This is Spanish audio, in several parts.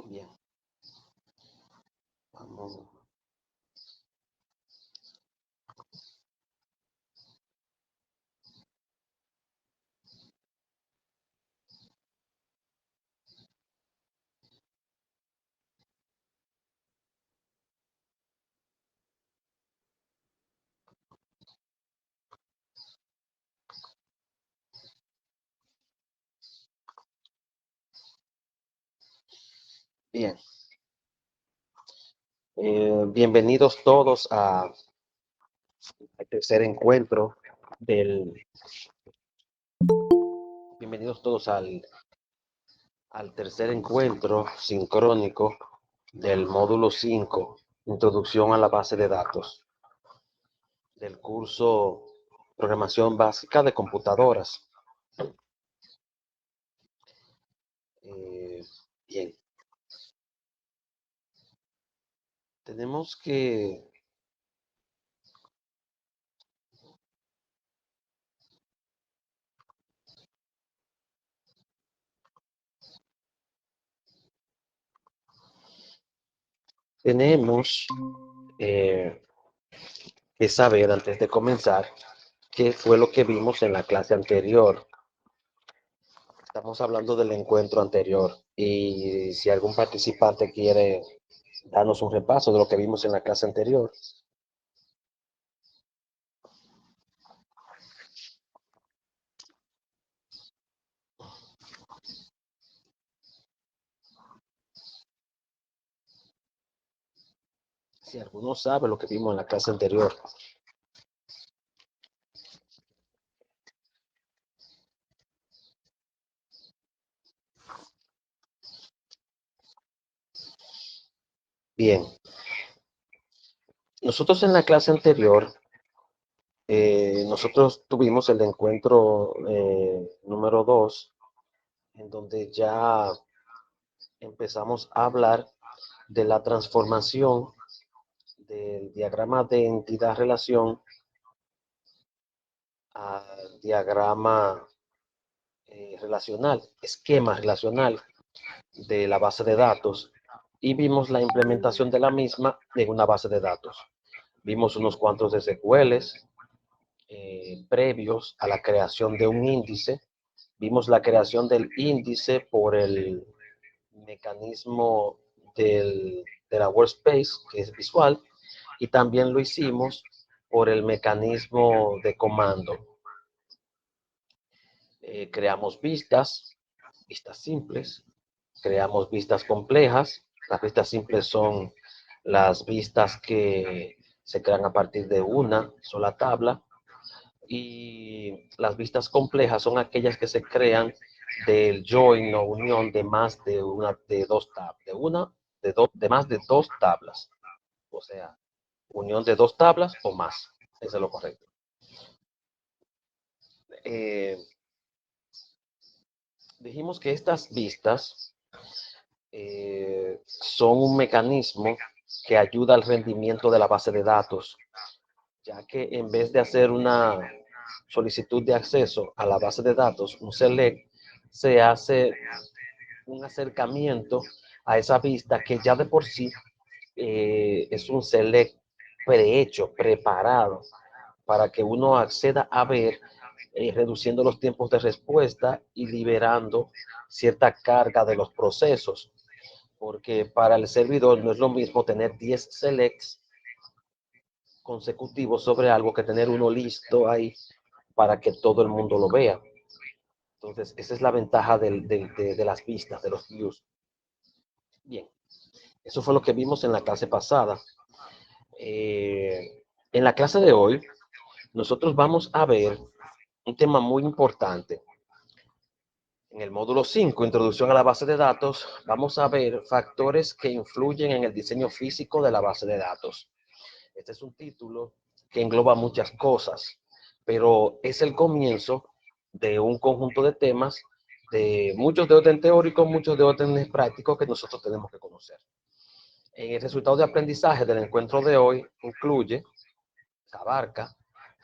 Bien, vamos. Bien, bienvenidos todos al tercer encuentro del, bienvenidos todos al tercer encuentro sincrónico del módulo 5, Introducción a la base de datos, del curso Programación Básica de Computadoras. Eh, Bien, tenemos que tenemos que saber antes de comenzar qué fue lo que vimos en la clase anterior. Estamos hablando del encuentro anterior y si algún participante quiere darnos un repaso de lo que vimos en la clase anterior. Si alguno sabe lo que vimos en la clase anterior. Bien, nosotros en la clase anterior, nosotros tuvimos el encuentro número 2, en donde ya empezamos a hablar de la transformación del diagrama de entidad-relación al diagrama relacional, esquema relacional de la base de datos, y vimos la implementación de la misma en una base de datos. Vimos unos cuantos SQLs previos a la creación de un índice. Vimos la creación del índice por el mecanismo de la workspace, que es visual, y también lo hicimos por el mecanismo de comando. Creamos vistas simples, creamos vistas complejas. Las vistas simples son las vistas que se crean a partir de una sola tabla, y las vistas complejas son aquellas que se crean del join o unión de más de una, de dos tablas, de más de dos tablas, o sea, unión de dos tablas o más. Eso es lo correcto. Eh, Dijimos que estas vistas son un mecanismo que ayuda al rendimiento de la base de datos, ya que en vez de hacer una solicitud de acceso a la base de datos, un select, se hace un acercamiento a esa vista que ya de por sí es un select prehecho, preparado, para que uno acceda a ver, reduciendo los tiempos de respuesta y liberando cierta carga de los procesos, porque para el servidor no es lo mismo tener 10 selects consecutivos sobre algo que tener uno listo ahí para que todo el mundo lo vea. Entonces, esa es la ventaja de las vistas, de los views. Bien, eso fue lo que vimos en la clase pasada. En la clase de hoy, nosotros vamos a ver un tema muy importante. En el módulo 5, Introducción a la base de datos, vamos a ver factores que influyen en el diseño físico de la base de datos. Este es un título que engloba muchas cosas, pero es el comienzo de un conjunto de temas, de muchos de orden teórico, muchos de orden práctico que nosotros tenemos que conocer. El resultado de aprendizaje del encuentro de hoy incluye, abarca,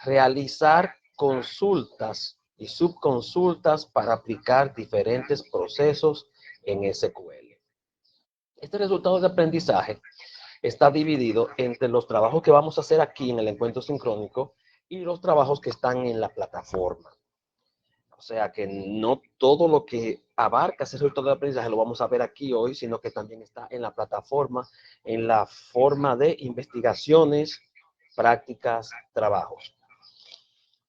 realizar consultas y subconsultas para aplicar diferentes procesos en SQL. Este resultado de aprendizaje está dividido entre los trabajos que vamos a hacer aquí en el encuentro sincrónico y los trabajos que están en la plataforma. O sea que no todo lo que abarca ese resultado de aprendizaje lo vamos a ver aquí hoy, sino que también está en la plataforma, en la forma de investigaciones, prácticas, trabajos.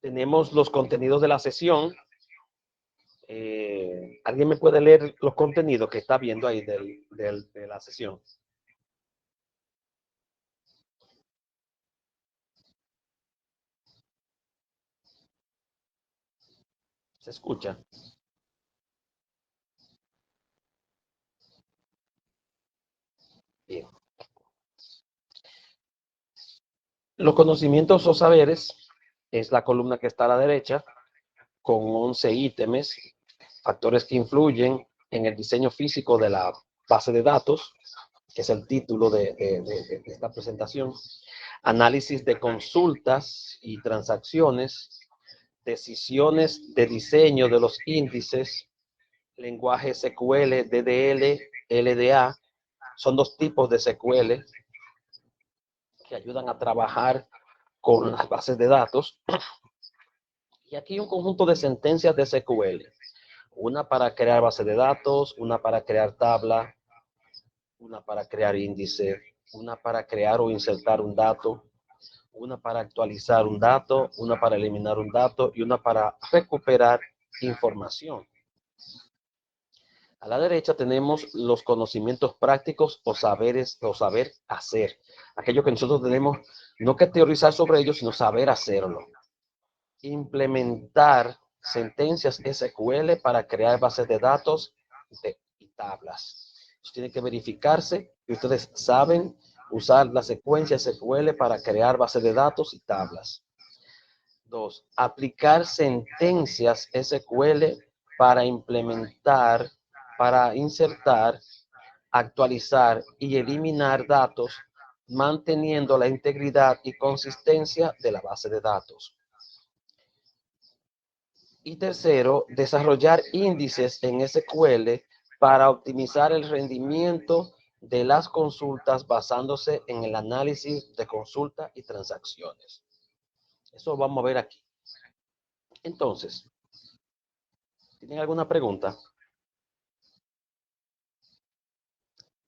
Tenemos los contenidos de la sesión. ¿Alguien me puede leer los contenidos que está viendo ahí de la sesión? ¿Se escucha? Bien. Los conocimientos o saberes es la columna que está a la derecha con 11 ítems, factores que influyen en el diseño físico de la base de datos, que es el título de esta presentación, análisis de consultas y transacciones, decisiones de diseño de los índices, lenguaje SQL, DDL, LDA, son dos tipos de SQL que ayudan a trabajar con las bases de datos. Y aquí un conjunto de sentencias de SQL, una para crear base de datos, una para crear tabla, una para crear índice, una para crear o insertar un dato, una para actualizar un dato, una para eliminar un dato y una para recuperar información. A la derecha tenemos los conocimientos prácticos o saberes o saber hacer. Aquello que nosotros tenemos no que teorizar sobre ellos, sino saber hacerlo. Implementar sentencias SQL para crear bases de datos y tablas. Eso tiene que verificarse y ustedes saben usar la secuencia SQL para crear bases de datos y tablas. 2. Aplicar sentencias SQL para implementar, para insertar, actualizar y eliminar datos, manteniendo la integridad y consistencia de la base de datos. Y tercero, desarrollar índices en SQL para optimizar el rendimiento de las consultas basándose en el análisis de consulta y transacciones. Eso vamos a ver aquí. Entonces, ¿tienen alguna pregunta?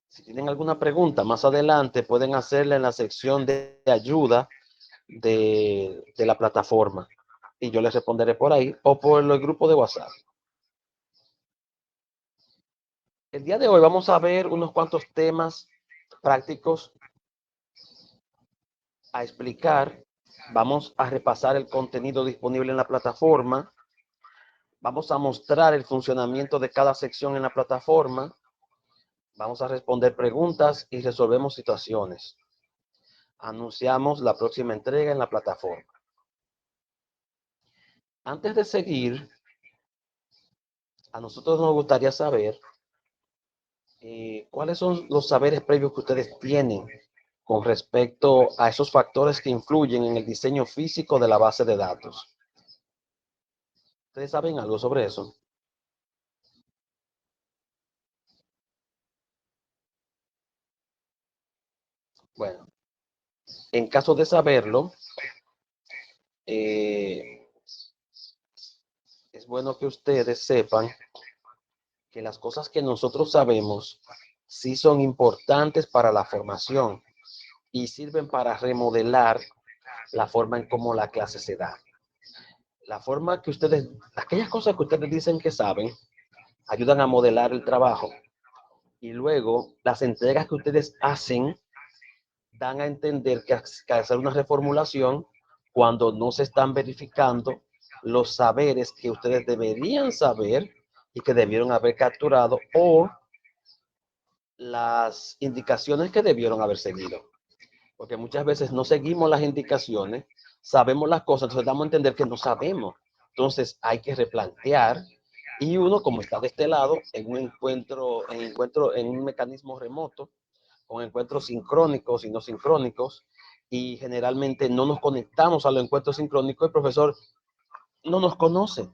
Si tienen alguna pregunta, más adelante pueden hacerla en la sección de ayuda de la plataforma y yo les responderé por ahí o por el grupo de WhatsApp. El día de hoy vamos a ver unos cuantos temas prácticos a explicar. Vamos a repasar el contenido disponible en la plataforma. Vamos a mostrar el funcionamiento de cada sección en la plataforma. Vamos a responder preguntas y resolvemos situaciones. Anunciamos la próxima entrega en la plataforma. Antes de seguir, a nosotros nos gustaría saber cuáles son los saberes previos que ustedes tienen con respecto a esos factores que influyen en el diseño físico de la base de datos. ¿Ustedes saben algo sobre eso? Bueno, en caso de saberlo, es bueno que ustedes sepan que las cosas que nosotros sabemos sí son importantes para la formación y sirven para remodelar la forma en cómo la clase se da. La forma que ustedes, aquellas cosas que ustedes dicen que saben, ayudan a modelar el trabajo. Y luego las entregas que ustedes hacen dan a entender que hacer una reformulación cuando no se están verificando los saberes que ustedes deberían saber y que debieron haber capturado o las indicaciones que debieron haber seguido. Porque muchas veces no seguimos las indicaciones, sabemos las cosas, entonces damos a entender que no sabemos. Entonces hay que replantear y uno, como está de este lado, en un mecanismo remoto, con encuentros sincrónicos y no sincrónicos, y generalmente no nos conectamos a los encuentros sincrónicos, el profesor no nos conoce,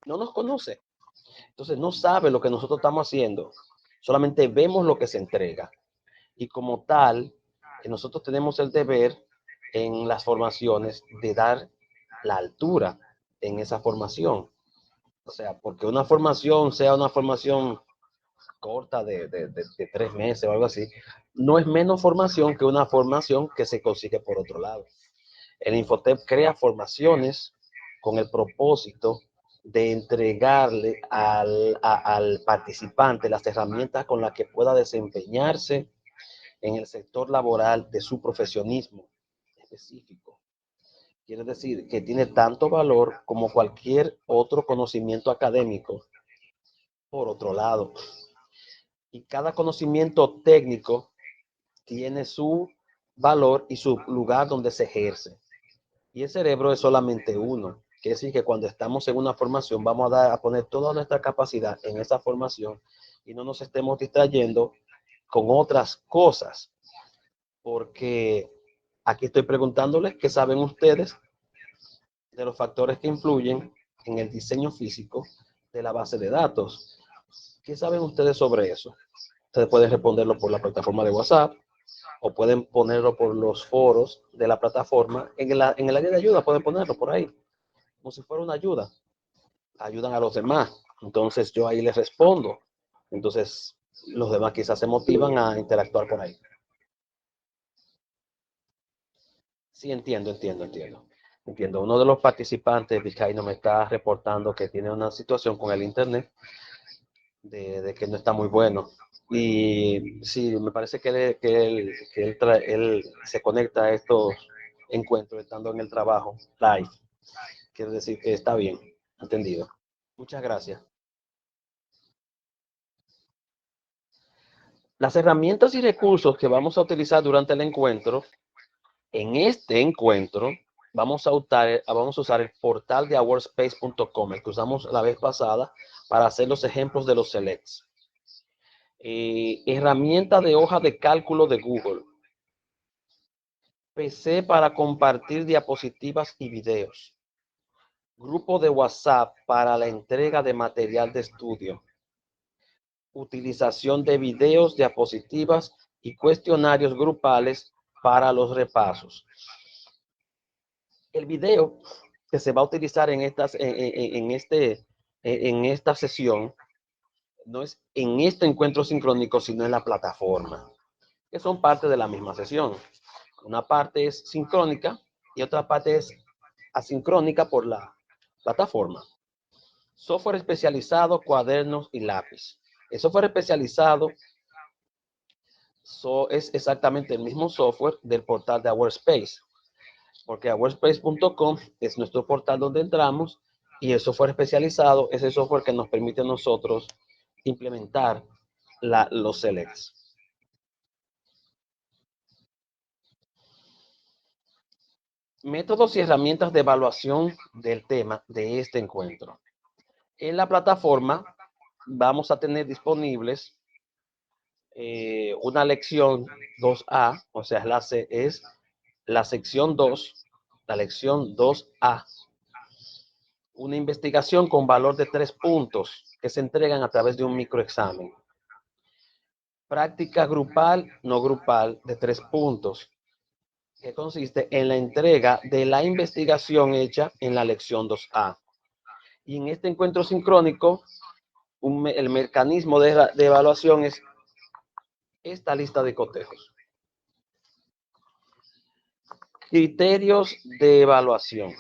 no nos conoce. Entonces no sabe lo que nosotros estamos haciendo, solamente vemos lo que se entrega. Y como tal, nosotros tenemos el deber en las formaciones de dar la altura en esa formación. O sea, porque una formación, sea una formación corta de 3 meses o algo así, no es menos formación que una formación que se consigue por otro lado. El Infotep crea formaciones con el propósito de entregarle al participante las herramientas con las que pueda desempeñarse en el sector laboral de su profesionismo específico. Quiere decir que tiene tanto valor como cualquier otro conocimiento académico, por otro lado. Y cada conocimiento técnico tiene su valor y su lugar donde se ejerce. Y el cerebro es solamente uno. Quiere decir que cuando estamos en una formación vamos a poner toda nuestra capacidad en esa formación y no nos estemos distrayendo con otras cosas. Porque aquí estoy preguntándoles qué saben ustedes de los factores que influyen en el diseño físico de la base de datos. ¿Qué saben ustedes sobre eso? Ustedes pueden responderlo por la plataforma de WhatsApp o pueden ponerlo por los foros de la plataforma. En el área de ayuda pueden ponerlo por ahí, como si fuera una ayuda. Ayudan a los demás. Entonces yo ahí les respondo. Entonces los demás quizás se motivan a interactuar por ahí. Sí, entiendo. Uno de los participantes, Vizcaíno, me está reportando que tiene una situación con el internet de que no está muy bueno. Y sí, me parece él se conecta a estos encuentros estando en el trabajo live. Quiere decir que está bien, entendido. Muchas gracias. Las herramientas y recursos que vamos a utilizar durante el encuentro, en este encuentro, vamos a usar el portal de awarspace.com, el que usamos la vez pasada para hacer los ejemplos de los selects. Herramienta de hoja de cálculo de Google. PC para compartir diapositivas y videos. Grupo de WhatsApp para la entrega de material de estudio. Utilización de videos, diapositivas y cuestionarios grupales para los repasos. El video que se va a utilizar en esta sesión no es en este encuentro sincrónico, sino en la plataforma, que son parte de la misma sesión. Una parte es sincrónica y otra parte es asincrónica por la plataforma. Software especializado, cuadernos y lápiz. El software especializado es exactamente el mismo software del portal de Awarspace, porque awarspace.com es nuestro portal donde entramos y el software especializado es el software que nos permite a nosotros implementar los selects. Métodos y herramientas de evaluación del tema de este encuentro. En la plataforma vamos a tener disponibles una lección 2A, o sea, es la sección 2, la lección 2A. Una investigación con valor de 3 puntos que se entregan a través de un microexamen. Práctica grupal, no grupal, de 3 puntos, que consiste en la entrega de la investigación hecha en la lección 2A. Y en este encuentro sincrónico, el mecanismo de evaluación es esta lista de cotejos. Criterios de evaluación.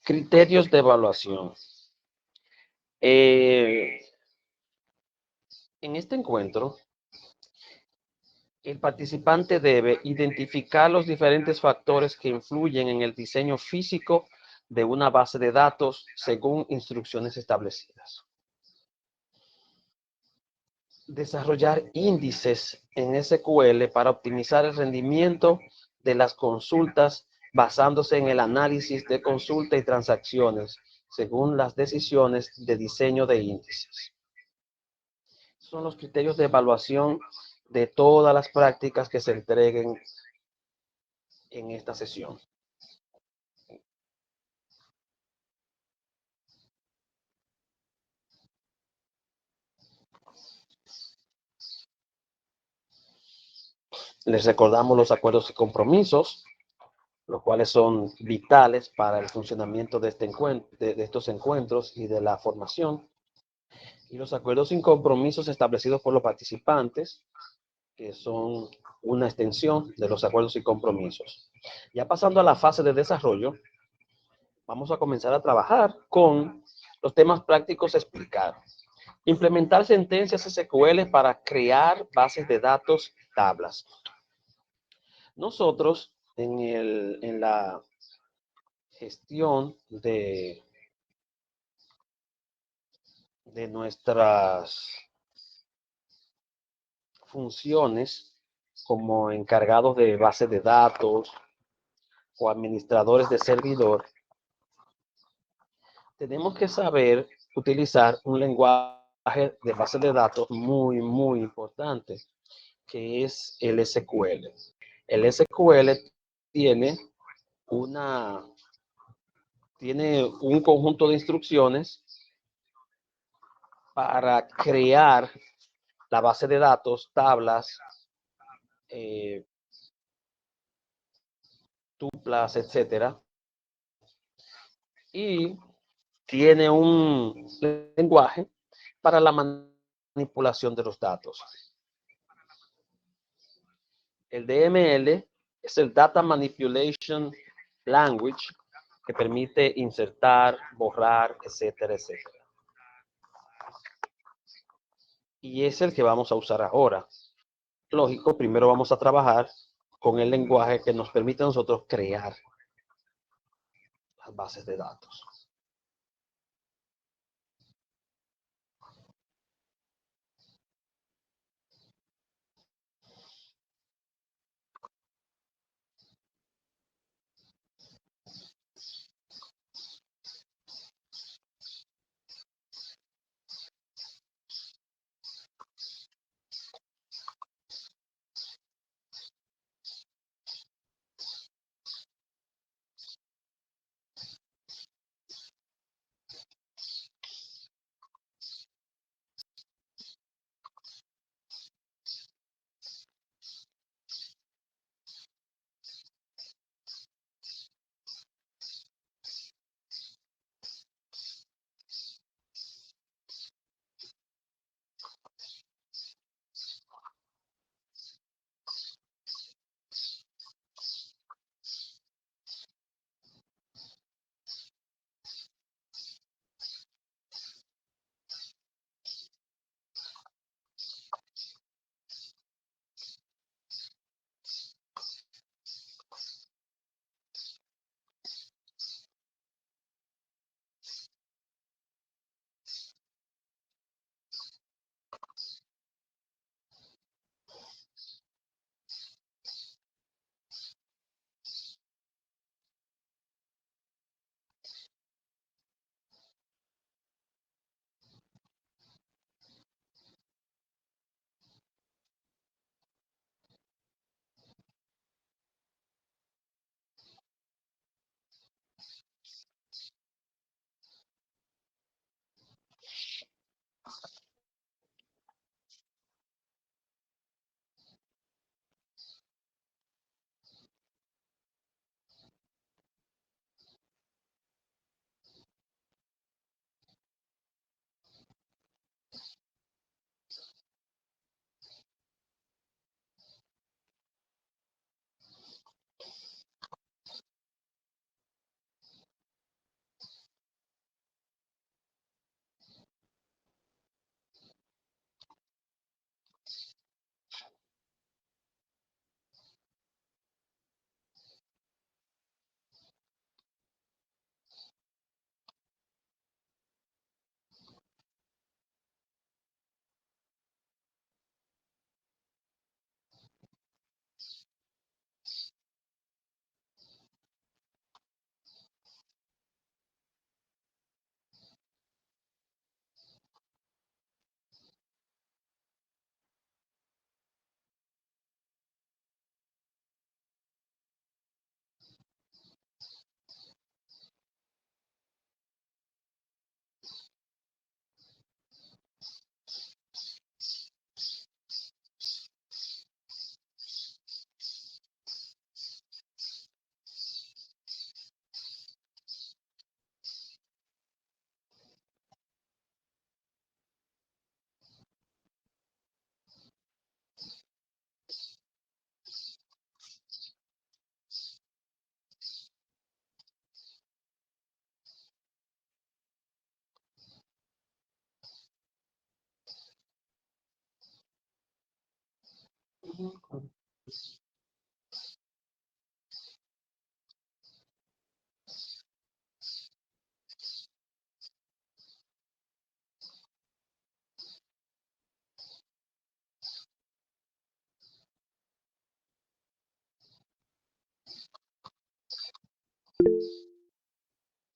Criterios de evaluación. En este encuentro, el participante debe identificar los diferentes factores que influyen en el diseño físico de una base de datos según instrucciones establecidas. Desarrollar índices en SQL para optimizar el rendimiento de las consultas basándose en el análisis de consulta y transacciones según las decisiones de diseño de índices. Son los criterios de evaluación de todas las prácticas que se entreguen en esta sesión. Les recordamos los acuerdos y compromisos, los cuales son vitales para el funcionamiento de estos encuentros y de la formación. Y los acuerdos y compromisos establecidos por los participantes, que son una extensión de los acuerdos y compromisos. Ya pasando a la fase de desarrollo, vamos a comenzar a trabajar con los temas prácticos a explicar. Implementar sentencias SQL para crear bases de datos tablas. Nosotros en la gestión de nuestras funciones como encargados de bases de datos o administradores de servidor, tenemos que saber utilizar un lenguaje de base de datos muy importante, que es el SQL. El SQL tiene un conjunto de instrucciones para crear la base de datos, tablas, tuplas, etcétera. Y tiene un lenguaje para la manipulación de los datos. El DML es el Data Manipulation Language, que permite insertar, borrar, etcétera. Y es el que vamos a usar ahora. Lógico, primero vamos a trabajar con el lenguaje que nos permite a nosotros crear las bases de datos.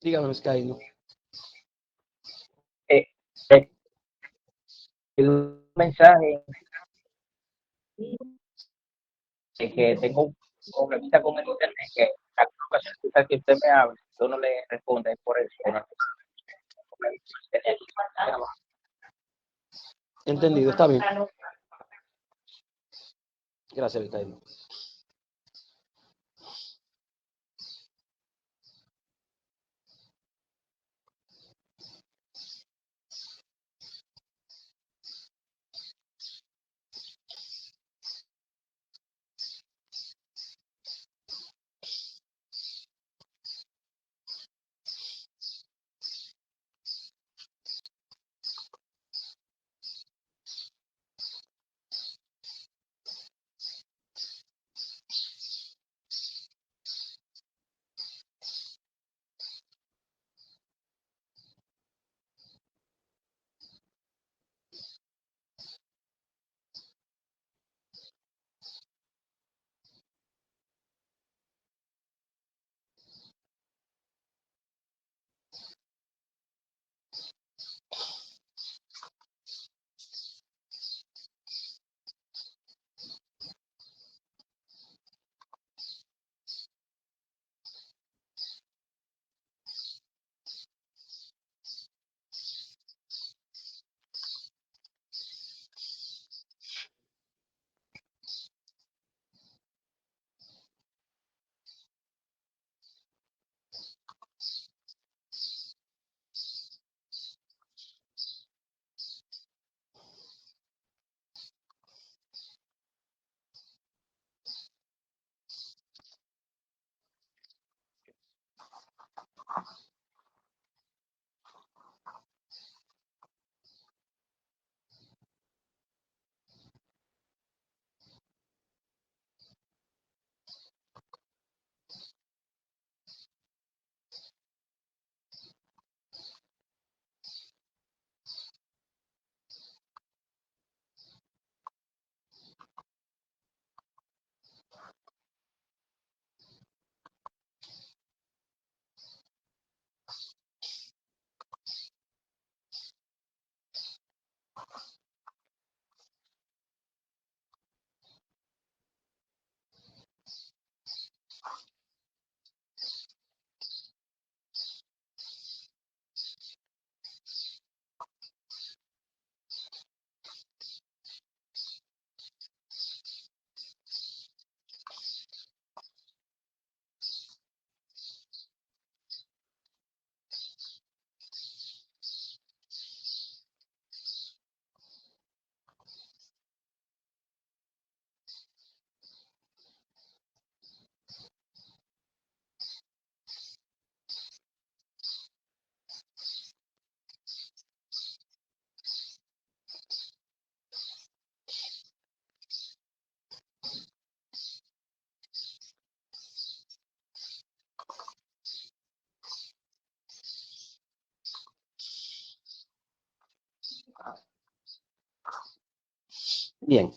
Dígame, Skylo. Eh, eh, el mensaje de que tengo un problemita con el internet, que a cada ocasión que usted me habla, yo no le responde por eso. Entendido, está bien. Gracias, Skylo. Bien,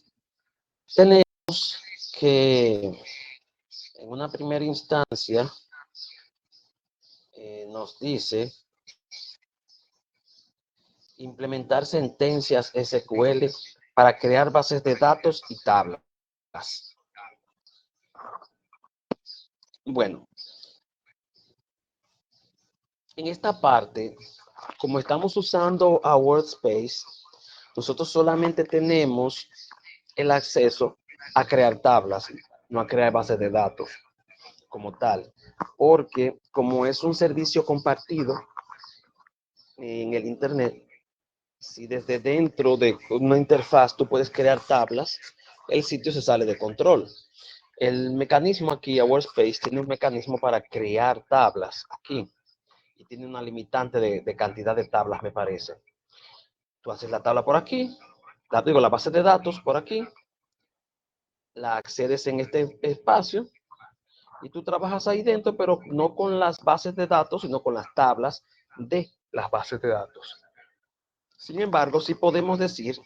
tenemos que en una primera instancia nos dice implementar sentencias SQL para crear bases de datos y tablas. Bueno, en esta parte, como estamos usando a Workspace, nosotros solamente tenemos el acceso a crear tablas, no a crear bases de datos como tal, porque como es un servicio compartido en el Internet, si desde dentro de una interfaz tú puedes crear tablas, el sitio se sale de control. El mecanismo aquí, a Workspace, tiene un mecanismo para crear tablas aquí y tiene una limitante de cantidad de tablas, me parece. Tú haces la tabla por aquí, la base de datos por aquí, la accedes en este espacio y tú trabajas ahí dentro, pero no con las bases de datos, sino con las tablas de las bases de datos. Sin embargo, sí podemos decir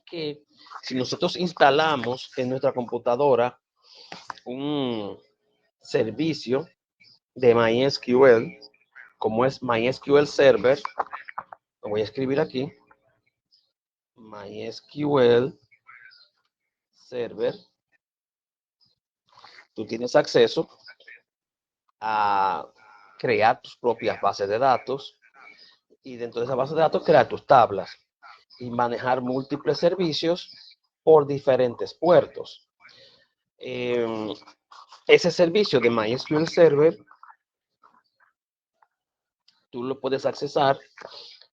que si nosotros instalamos en nuestra computadora un servicio de MySQL, como es MySQL Server, lo voy a escribir aquí, MySQL Server, tú tienes acceso a crear tus propias bases de datos y dentro de esa base de datos crear tus tablas y manejar múltiples servicios por diferentes puertos. Ese servicio de MySQL Server, tú lo puedes accesar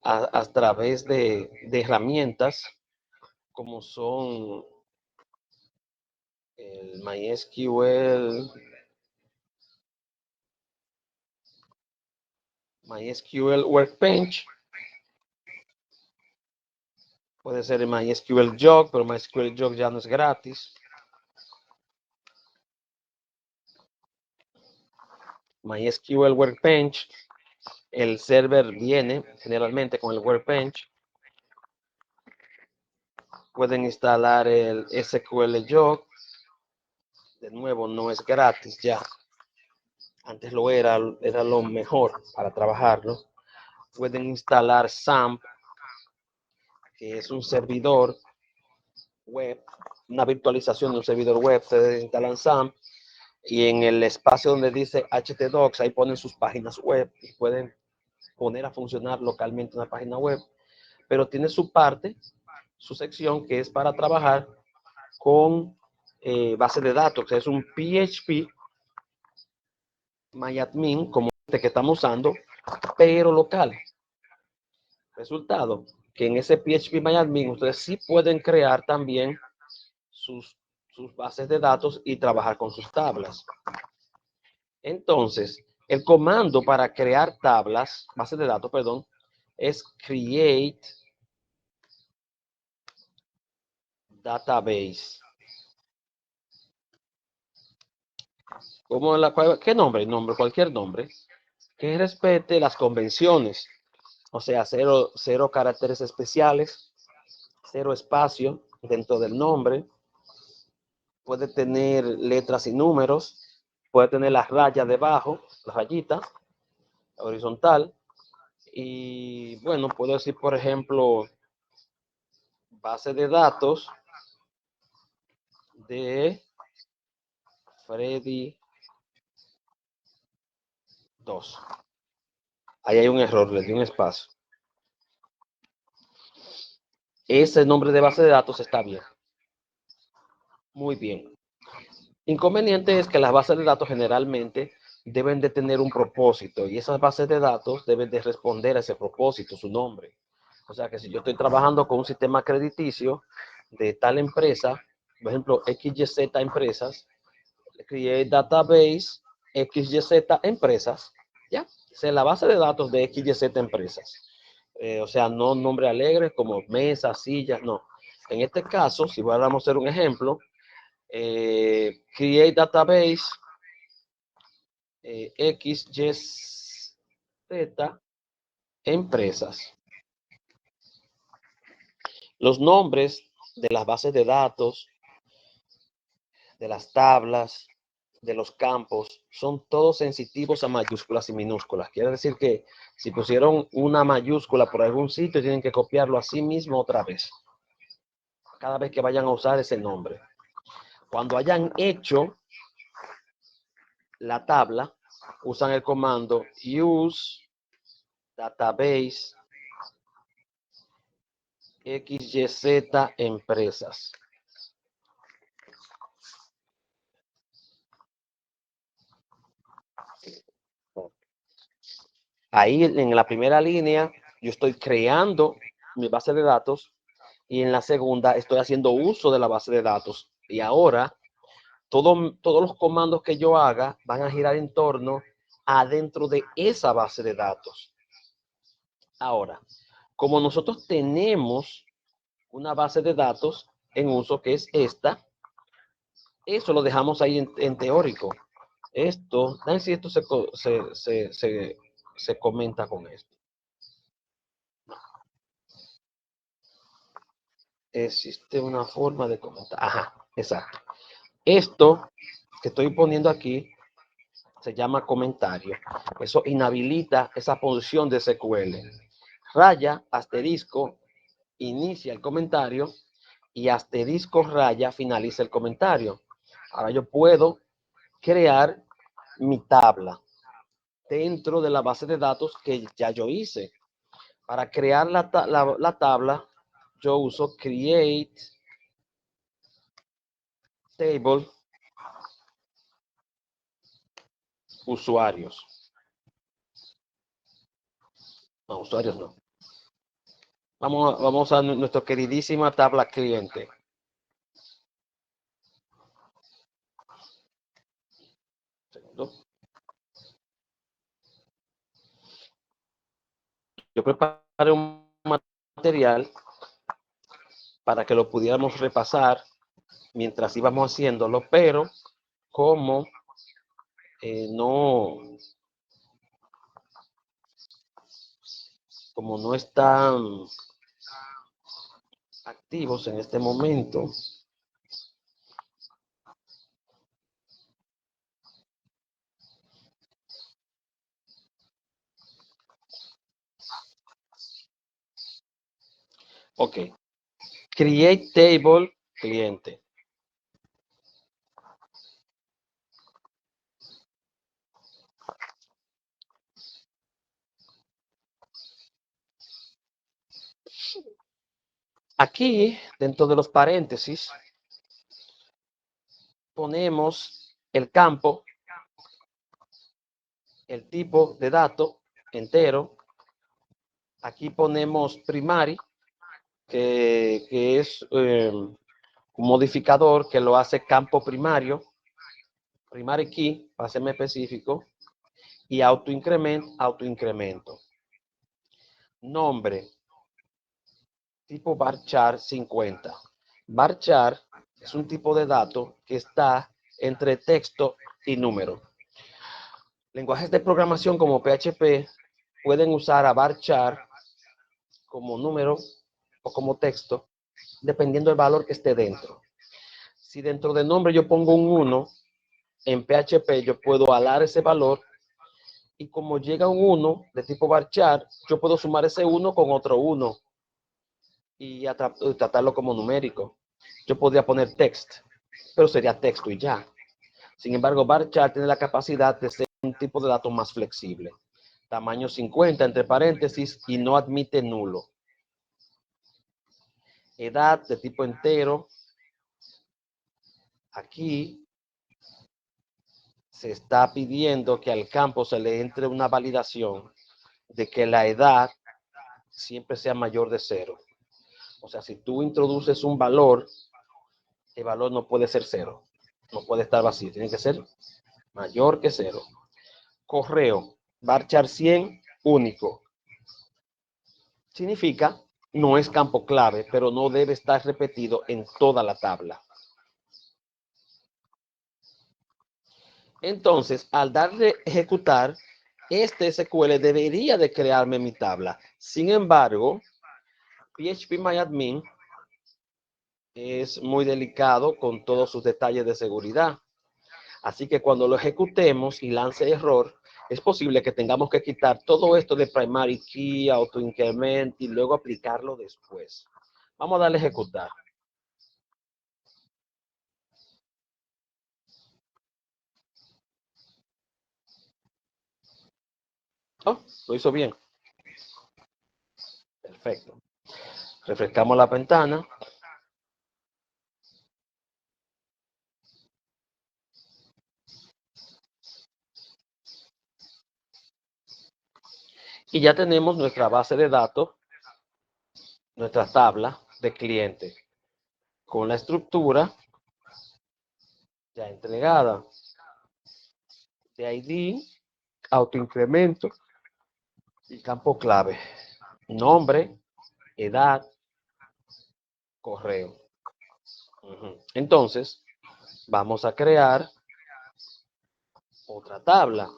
a través de herramientas como son el MySQL Workbench, puede ser el MySQL Jog, pero MySQL Jog ya no es gratis. MySQL Workbench, el server viene generalmente con el Workbench. Pueden instalar el SQL Jog. De nuevo, no es gratis ya. Antes lo era lo mejor para trabajarlo. Pueden instalar SAMP, que es un servidor web, una virtualización de un servidor web. Ustedes instalan SAMP y en el espacio donde dice htdocs, ahí ponen sus páginas web y pueden poner a funcionar localmente una página web. Pero tiene su parte, su sección que es para trabajar con base de datos, que es un PHP MyAdmin, como este que estamos usando, pero local. Resultado, que en ese PHP MyAdmin ustedes sí pueden crear también sus bases de datos y trabajar con sus tablas. Entonces, el comando para crear tablas, bases de datos, perdón, es create database. ¿Qué nombre? Cualquier nombre que respete las convenciones. O sea, cero caracteres especiales, cero espacio dentro del nombre. Puede tener letras y números. Puede tener las rayas debajo, la rayita horizontal. Y bueno, puedo decir, por ejemplo, base de datos de Freddy 2. Ahí hay un error, le di un espacio. Ese nombre de base de datos está bien. Muy bien. Inconveniente es que las bases de datos generalmente deben de tener un propósito y esas bases de datos deben de responder a ese propósito, su nombre. O sea que si yo estoy trabajando con un sistema crediticio de tal empresa, por ejemplo, XYZ Empresas, create database XYZ Empresas, ¿ya? O sea, la base de datos de XYZ Empresas. O sea, no nombre alegre como mesas, sillas, no. En este caso, si vamos a hacer un ejemplo, create database XYZ empresas. Los nombres de las bases de datos, de las tablas, de los campos, son todos sensitivos a mayúsculas y minúsculas. Quiere decir que si pusieron una mayúscula por algún sitio, tienen que copiarlo a sí mismo otra vez, cada vez que vayan a usar ese nombre. Cuando hayan hecho la tabla, usan el comando use database XYZ empresas. Ahí en la primera línea yo estoy creando mi base de datos y en la segunda estoy haciendo uso de la base de datos. Y ahora todos los comandos que yo haga van a girar en torno adentro de esa base de datos. Ahora, como nosotros tenemos una base de datos en uso que es esta, Eso lo dejamos ahí en teórico. Esto, si esto se comenta con esto. Existe una forma de comentar. Ajá, exacto. Esto que estoy poniendo aquí se llama comentario. Eso inhabilita esa función de SQL. Raya, asterisco, inicia el comentario y asterisco raya finaliza el comentario. Ahora yo puedo crear mi tabla dentro de la base de datos que ya yo hice. Para crear la tabla, yo uso create table usuarios. No, usuarios no. Vamos a nuestra queridísima tabla cliente. Segundo. Yo preparé un material para que lo pudiéramos repasar mientras íbamos haciéndolo, pero como como no están activos en este momento, ok, create table cliente. Aquí, dentro de los paréntesis, ponemos el campo, el tipo de dato entero. Aquí ponemos primary, que es un modificador que lo hace campo primario, primary key, para ser más específico, y autoincremento. Nombre, tipo varchar 50. Varchar es un tipo de dato que está entre texto y número. Lenguajes de programación como PHP pueden usar a varchar como número o como texto, dependiendo del valor que esté dentro. Si dentro del nombre yo pongo un 1, en PHP yo puedo alar ese valor y como llega un 1 de tipo varchar, yo puedo sumar ese 1 con otro 1 y tratarlo como numérico. Yo podría poner text, pero sería texto y ya. Sin embargo, varchar tiene la capacidad de ser un tipo de dato más flexible. Tamaño 50 entre paréntesis y no admite nulo. Edad de tipo entero. Aquí se está pidiendo que al campo se le entre una validación de que la edad siempre sea mayor de 0. O sea, si tú introduces un valor, el valor no puede ser 0. No puede estar vacío, tiene que ser mayor que 0. Correo, varchar 100, único. Significa, no es campo clave, pero no debe estar repetido en toda la tabla. Entonces, al darle ejecutar, este SQL debería de crearme mi tabla. Sin embargo, PHPMyAdmin es muy delicado con todos sus detalles de seguridad. Así que cuando lo ejecutemos y lance error, es posible que tengamos que quitar todo esto de primary key, autoincrement y luego aplicarlo después. Vamos a darle a ejecutar. Oh, lo hizo bien. Perfecto. Refrescamos la ventana. Y ya tenemos nuestra base de datos, nuestra tabla de cliente, con la estructura ya entregada de ID, autoincremento y campo clave. Nombre, edad, correo. Entonces, vamos a crear otra tabla.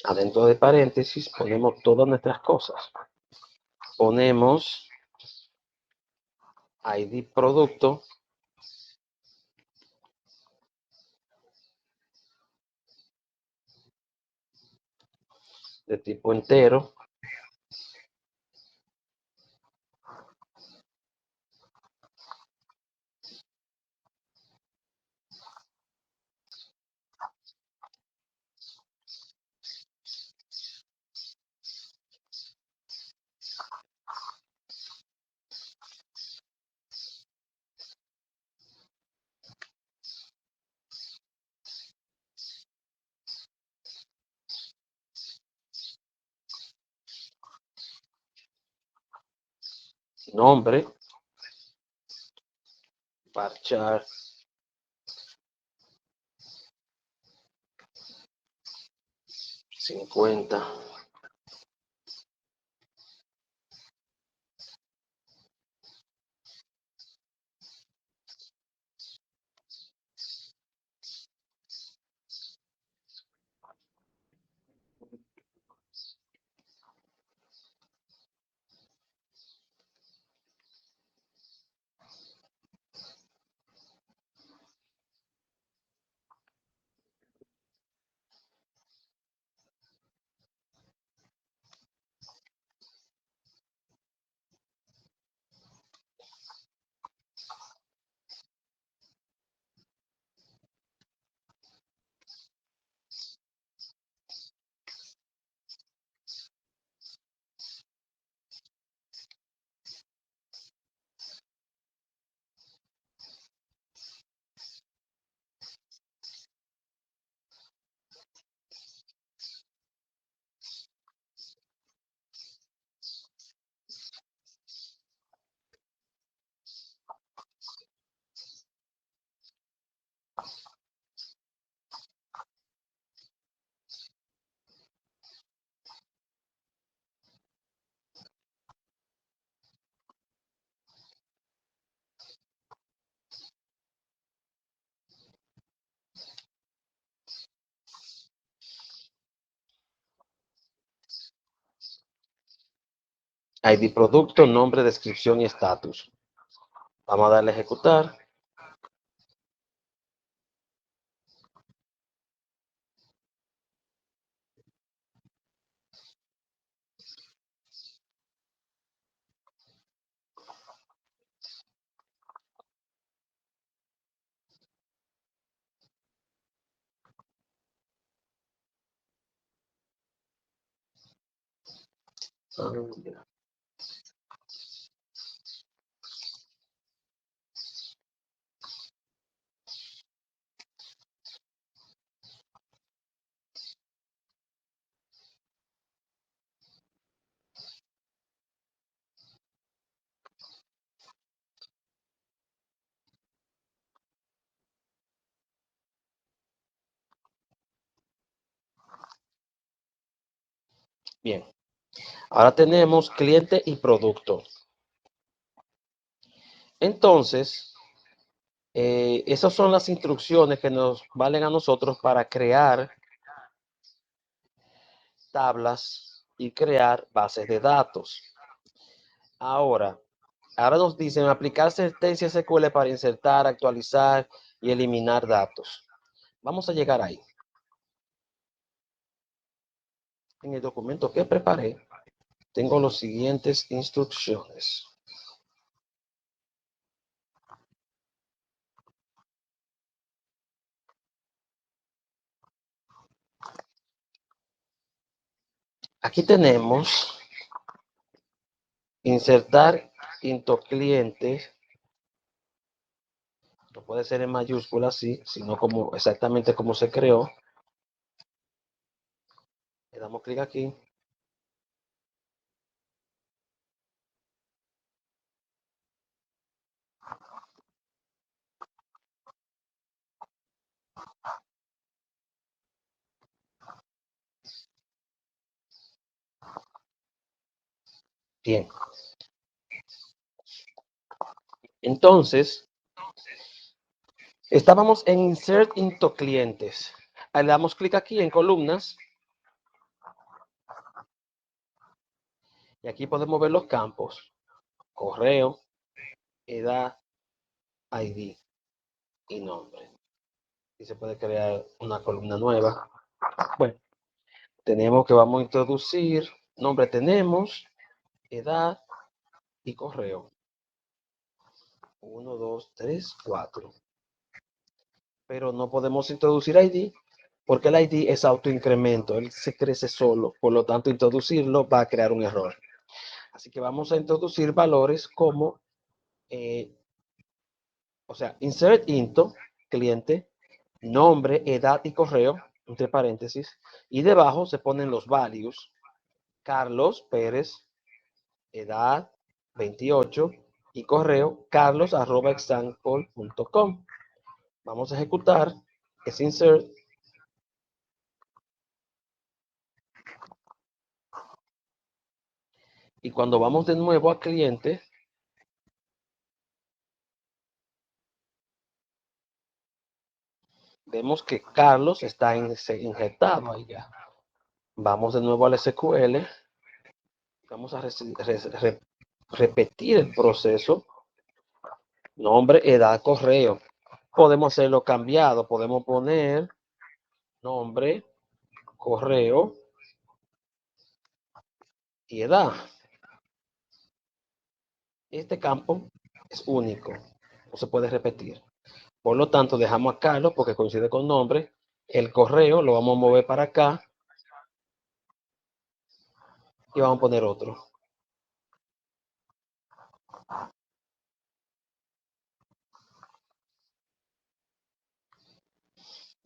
Adentro de paréntesis ponemos todas nuestras cosas. Ponemos ID producto, de tipo entero, nombre, varchar, $50. ID producto, nombre, descripción y estatus. Vamos a darle a ejecutar. Bien, ahora tenemos cliente y producto. Entonces, esas son las instrucciones que nos valen a nosotros para crear tablas y crear bases de datos. Ahora nos dicen aplicar sentencias SQL para insertar, actualizar y eliminar datos. Vamos a llegar ahí. En el documento que preparé, tengo las siguientes instrucciones. Aquí tenemos insertar into clientes. No puede ser en mayúsculas, sí, sino como exactamente como se creó. Le damos clic aquí. Bien. Entonces, estábamos en Insert into clientes. Le damos clic aquí en columnas. Y aquí podemos ver los campos. Correo, edad, ID y nombre. Y se puede crear una columna nueva. Bueno, tenemos que vamos a introducir. Nombre tenemos, edad y correo. 1, 2, 3, 4. Pero no podemos introducir ID porque el ID es autoincremento, él se crece solo, por lo tanto introducirlo va a crear un error. Así que vamos a introducir valores como, insert into, cliente, nombre, edad y correo, entre paréntesis, y debajo se ponen los values, Carlos Pérez, edad 28 y correo carlos@example.com. Vamos a ejecutar ese insert. Y cuando vamos de nuevo a cliente, vemos que Carlos está injertado ahí ya. Vamos de nuevo al SQL. Vamos a repetir el proceso. Nombre, edad, correo. Podemos hacerlo cambiado. Podemos poner nombre, correo y edad. Este campo es único. No se puede repetir. Por lo tanto, dejamos a Carlos porque coincide con nombre. El correo lo vamos a mover para acá y vamos a poner otro.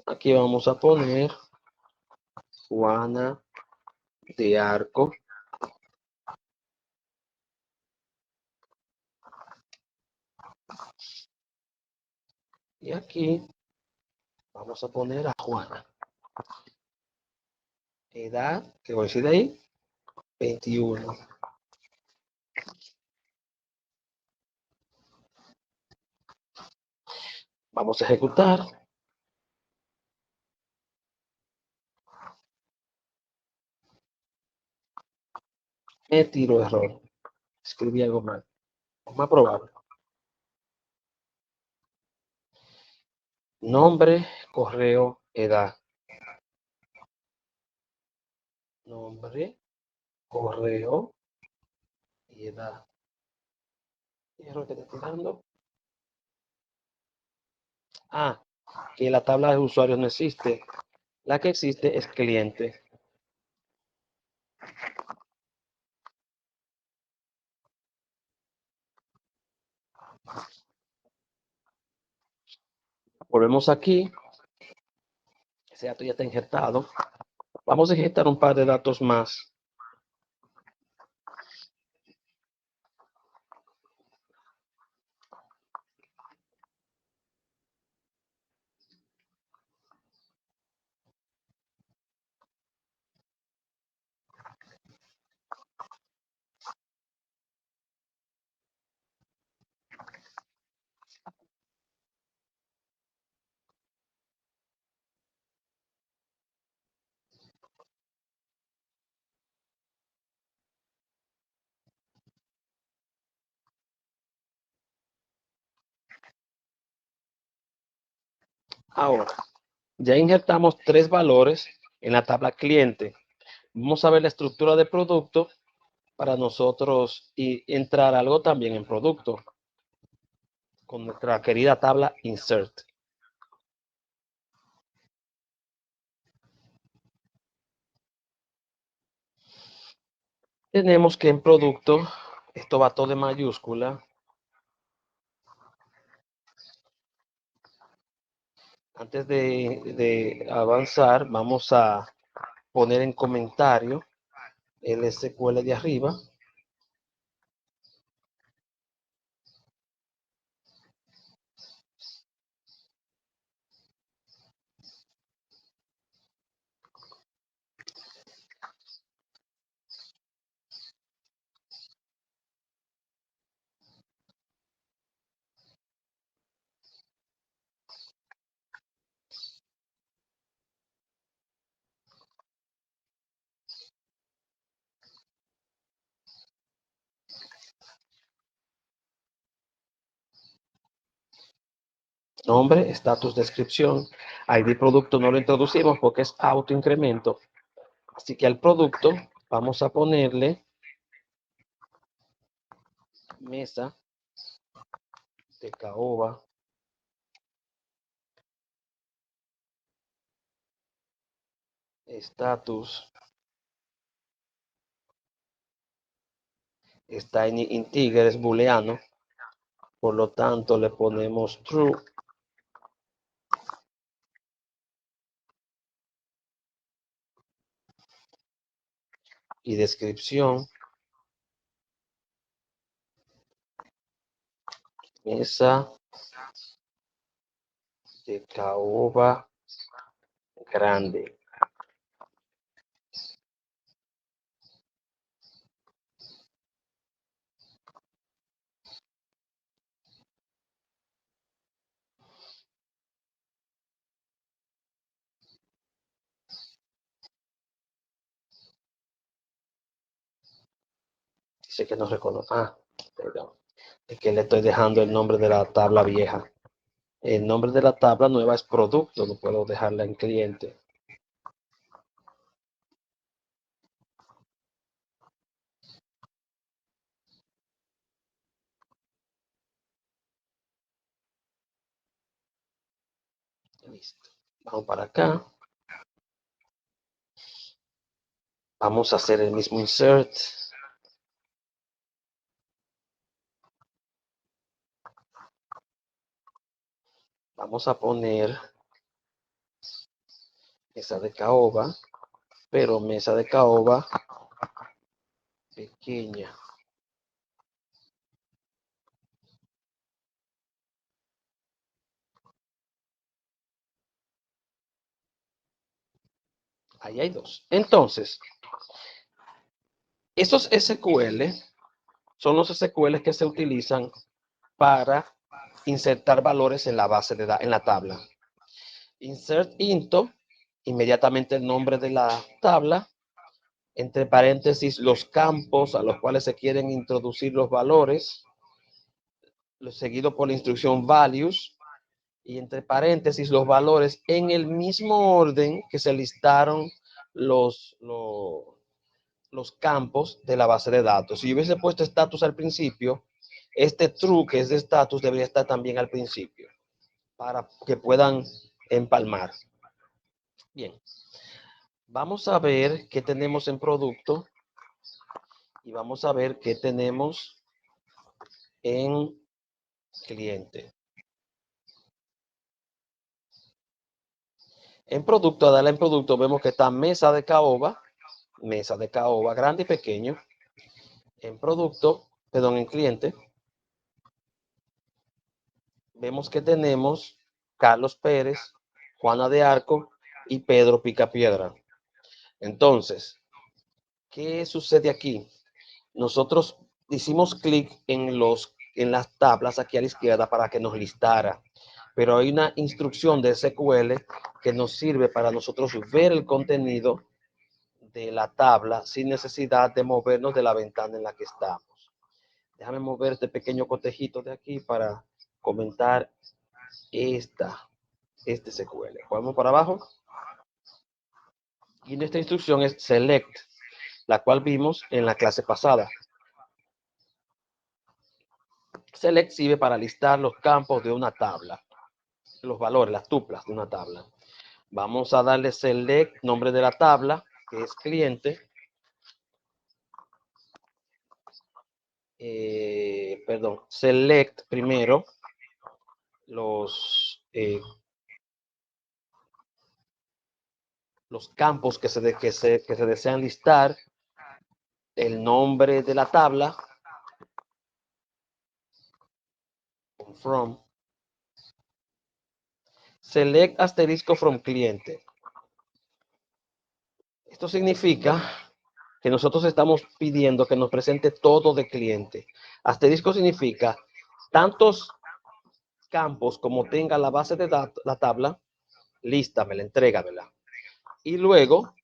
Aquí vamos a poner Juana de Arco. Y aquí vamos a poner a Juana. Edad, que coincide ahí, 21. Vamos a ejecutar. Me tiro error. Escribí algo mal. Vamos a probar. Nombre, correo, edad. Nombre, correo y edad. ¿Qué error que estoy dando? Ah, que la tabla de usuarios no existe. La que existe es cliente. Volvemos aquí. Ese dato ya está injertado. Vamos a injertar un par de datos más. Ahora, ya injertamos 3 valores en la tabla cliente. Vamos a ver la estructura de producto para nosotros y entrar algo también en producto con nuestra querida tabla insert. Tenemos que en producto, esto va todo en mayúscula. Antes de avanzar, vamos a poner en comentario el SQL de arriba. Nombre, estatus, descripción. ID producto no lo introducimos porque es autoincremento. Así que al producto vamos a ponerle mesa de caoba, estatus, está en integer, es booleano, por lo tanto le ponemos true. Y descripción, mesa de caoba grande. Dice que no reconoce. Perdón. Es que le estoy dejando el nombre de la tabla vieja. El nombre de la tabla nueva es producto, no puedo dejarla en cliente. Listo. Vamos para acá. Vamos a hacer el mismo insert. Vamos a poner mesa de caoba, pero mesa de caoba pequeña. Ahí hay dos. Entonces, esos SQL son los SQL que se utilizan para insertar valores en la base de datos, en la tabla. Insert into, inmediatamente el nombre de la tabla, entre paréntesis los campos a los cuales se quieren introducir los valores, seguido por la instrucción values, y entre paréntesis los valores en el mismo orden que se listaron los, los, los campos de la base de datos. Si yo hubiese puesto status al principio, este true que es de status debería estar también al principio para que puedan empalmar. Bien, vamos a ver qué tenemos en producto y vamos a ver qué tenemos en cliente. En producto, a darle en producto, vemos que está mesa de caoba grande y pequeño. En producto, perdón, en cliente, vemos que tenemos Carlos Pérez, Juana de Arco y Pedro Picapiedra. Entonces, ¿qué sucede aquí? Nosotros hicimos clic en las tablas aquí a la izquierda para que nos listara, pero hay una instrucción de SQL que nos sirve para nosotros ver el contenido de la tabla sin necesidad de movernos de la ventana en la que estamos. Déjame mover este pequeño cotejito de aquí para comentar este SQL. Vamos para abajo. Y nuestra instrucción es select, la cual vimos en la clase pasada. Select sirve para listar los campos de una tabla, los valores, las tuplas de una tabla. Vamos a darle select, nombre de la tabla, que es cliente. select primero los campos que se desean listar, el nombre de la tabla, from, select asterisco from cliente. Esto significa que nosotros estamos pidiendo que nos presente todo de cliente. Asterisco significa tantos campos como tenga la base de datos, la tabla, lístamela, entrégamela. Y luego,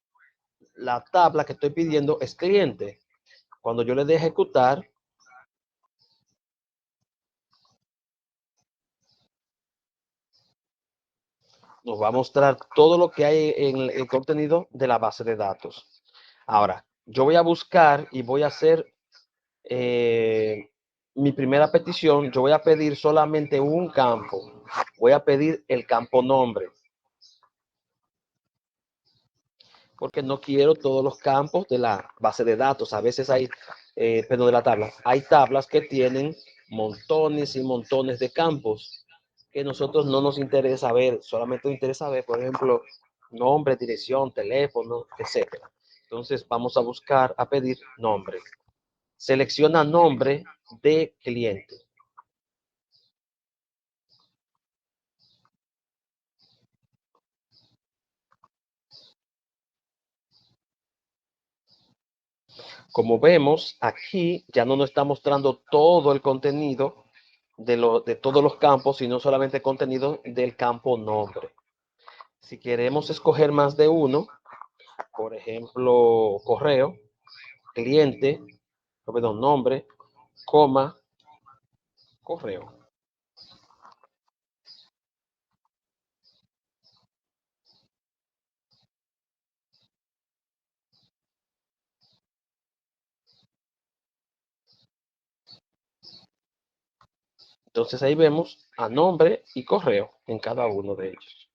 la tabla que estoy pidiendo es cliente. Cuando yo le dé ejecutar, nos va a mostrar todo lo que hay en el contenido de la base de datos. Ahora, yo voy a buscar y voy a hacer mi primera petición. Yo voy a pedir solamente un campo. Voy a pedir el campo nombre, porque no quiero todos los campos de la base de datos. A veces hay, de la tabla, hay tablas que tienen montones y montones de campos que nosotros no nos interesa ver, solamente nos interesa ver, por ejemplo, nombre, dirección, teléfono, etcétera. Entonces vamos a buscar, a pedir nombre. Selecciona nombre de cliente. Como vemos, aquí ya no nos está mostrando todo el contenido de todos los campos, sino solamente el contenido del campo nombre. Si queremos escoger más de uno, por ejemplo, correo, cliente, perdón, nombre, coma, correo. Entonces ahí vemos a nombre y correo en cada uno de ellos.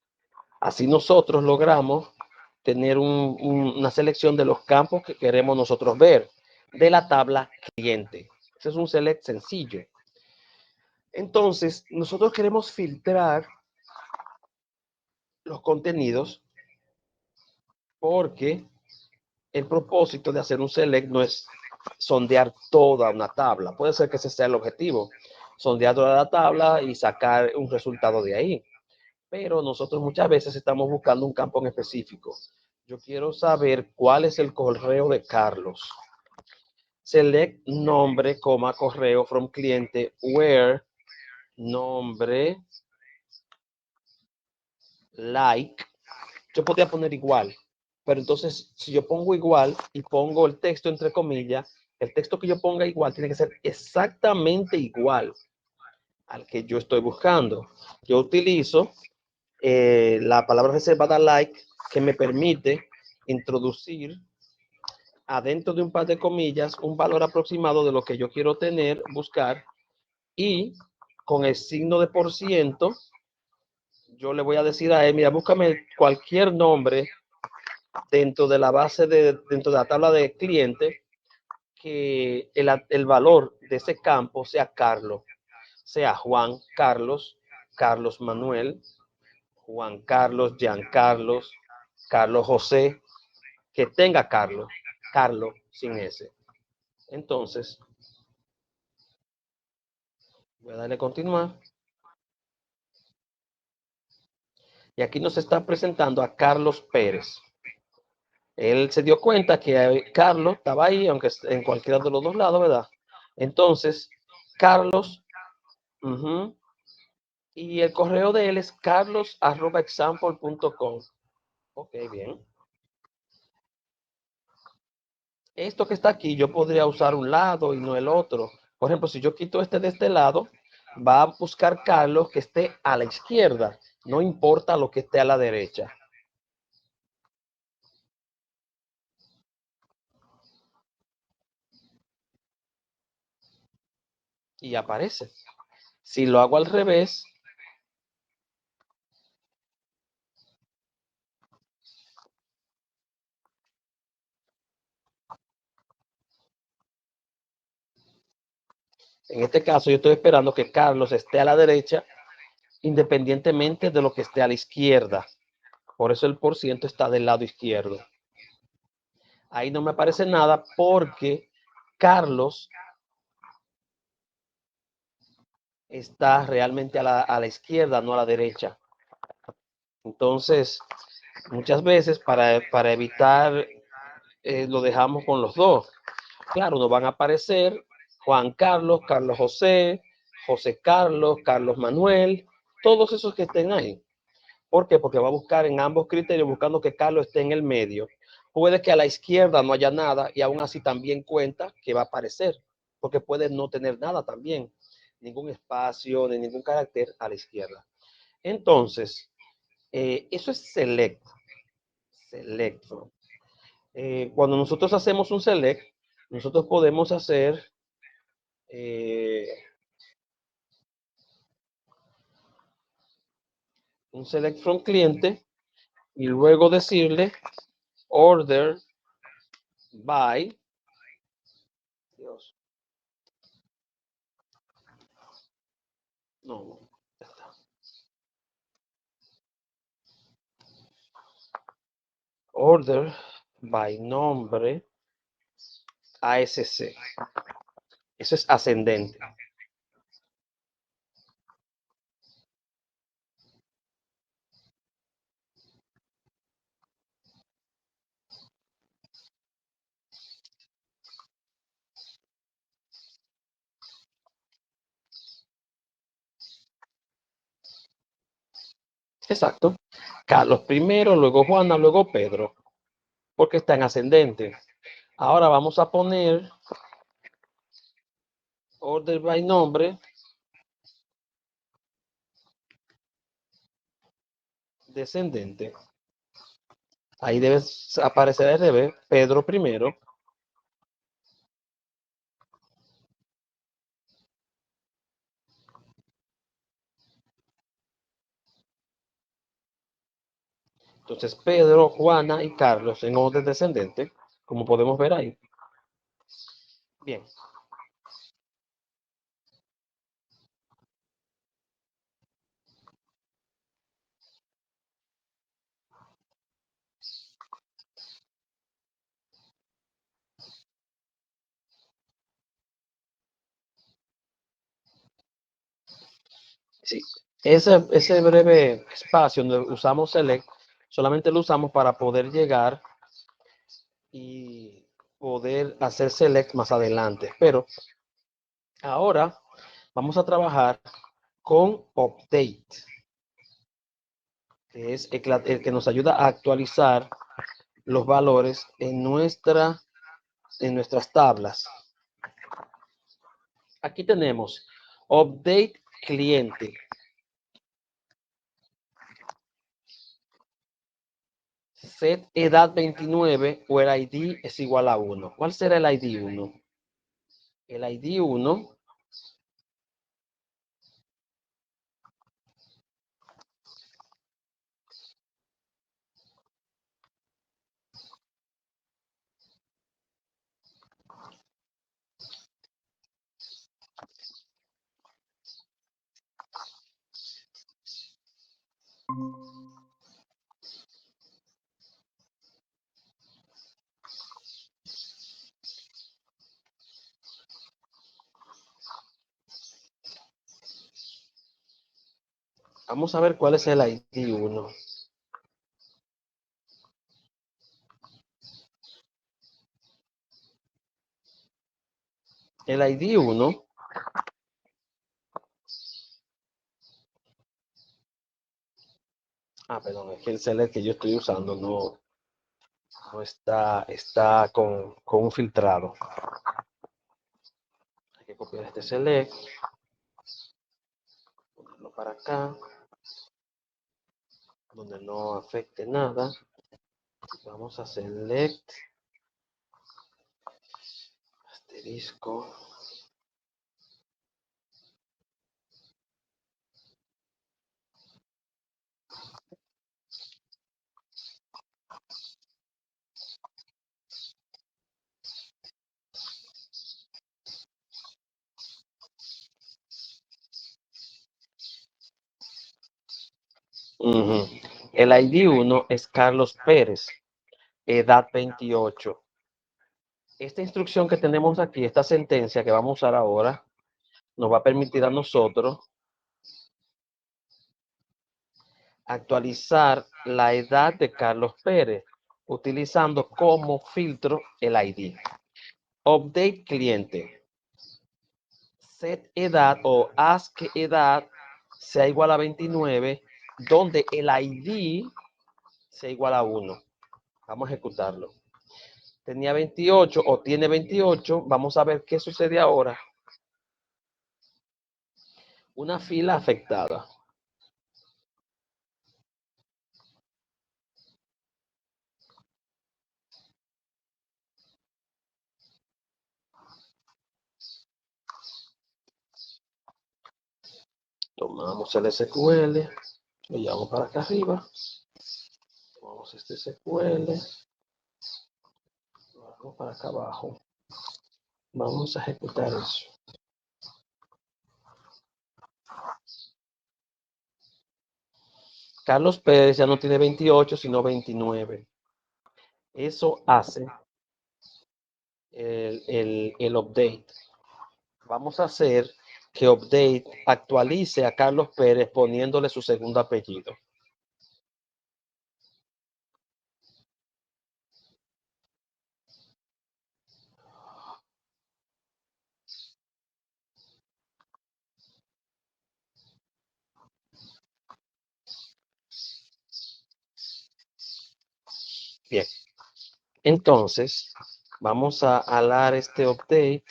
Así nosotros logramos tener una selección de los campos que queremos nosotros ver de la tabla cliente. Ese es un select sencillo. Entonces, nosotros queremos filtrar los contenidos porque el propósito de hacer un select no es sondear toda una tabla. Puede ser que ese sea el objetivo, sondear toda la tabla y sacar un resultado de ahí. Pero nosotros muchas veces estamos buscando un campo en específico. Yo quiero saber cuál es el correo de Carlos. Select nombre, coma, correo from cliente, where nombre, like. Yo podría poner igual, pero entonces si yo pongo igual y pongo el texto entre comillas, el texto que yo ponga igual tiene que ser exactamente igual al que yo estoy buscando. Yo utilizo la palabra reservada like, que me permite introducir adentro de un par de comillas un valor aproximado de lo que yo quiero tener, buscar, y con el signo de por ciento yo le voy a decir a él, mira, búscame cualquier nombre dentro de la dentro de la tabla de cliente, que el valor de ese campo sea Carlos, sea Juan Carlos, Carlos Manuel, Juan Carlos, Jean Carlos, Carlos José, que tenga Carlos, Carlos sin S. Entonces, voy a darle a continuar. Y aquí nos está presentando a Carlos Pérez. Él se dio cuenta que Carlos estaba ahí, aunque en cualquiera de los dos lados, ¿verdad? Entonces, Carlos, y el correo de él es carlos@example.com. Ok, bien. Esto que está aquí, yo podría usar un lado y no el otro. Por ejemplo, si yo quito este de este lado, va a buscar Carlos que esté a la izquierda, no importa lo que esté a la derecha. Y aparece. Si lo hago al revés, En este caso, yo estoy esperando que Carlos esté a la derecha, independientemente de lo que esté a la izquierda. Por eso el por ciento está del lado izquierdo. Ahí no me aparece nada porque Carlos está realmente a la izquierda, no a la derecha. Entonces, muchas veces para evitar, lo dejamos con los dos. Claro, nos van a aparecer Juan Carlos, Carlos José, José Carlos, Carlos Manuel, todos esos que estén ahí. ¿Por qué? Porque va a buscar en ambos criterios, buscando que Carlos esté en el medio. Puede que a la izquierda no haya nada y aún así también cuenta que va a aparecer, porque puede no tener nada también, ningún espacio ni ningún carácter a la izquierda. Entonces, eso es select. Selecto. Cuando nosotros hacemos un select, nosotros podemos hacer eh, un select from cliente y luego decirle order by, Dios, no, ya está. Order by nombre ASC. Eso es ascendente. Exacto. Carlos primero, luego Juana, luego Pedro, porque está en ascendente. Ahora vamos a poner order by nombre descendente. Ahí debe aparecer al revés, Pedro primero. Entonces Pedro, Juana y Carlos en orden descendente, como podemos ver ahí. Bien. Sí. Ese breve espacio donde usamos select, solamente lo usamos para poder llegar y poder hacer select más adelante. Pero ahora vamos a trabajar con update, que es el que nos ayuda a actualizar los valores en nuestras tablas. Aquí tenemos update cliente. Set edad 29 o el ID es igual a 1. ¿Cuál será el ID 1? El ID 1 vamos a ver cuál es el ID 1. El ID 1 perdón, es que el select que yo estoy usando no está con un filtrado. Hay que copiar este select, ponerlo para acá, donde no afecte nada. Vamos a select, asterisco. El ID 1 es Carlos Pérez, edad 28. Esta instrucción que tenemos aquí, esta sentencia que vamos a usar ahora, nos va a permitir a nosotros actualizar la edad de Carlos Pérez utilizando como filtro el ID. Update cliente. Set edad o haz que edad sea igual a 29, donde el ID sea igual a 1. Vamos a ejecutarlo. Tenía 28 o tiene 28. Vamos a ver qué sucede ahora. Una fila afectada. Tomamos el SQL, lo llevamos para acá arriba. Tomamos este SQL, lo vamos para acá abajo. Vamos a ejecutar eso. Carlos Pérez ya no tiene 28, sino 29. Eso hace el update. Vamos a hacer que update actualice a Carlos Pérez poniéndole su segundo apellido. Bien. Entonces, vamos a alar este update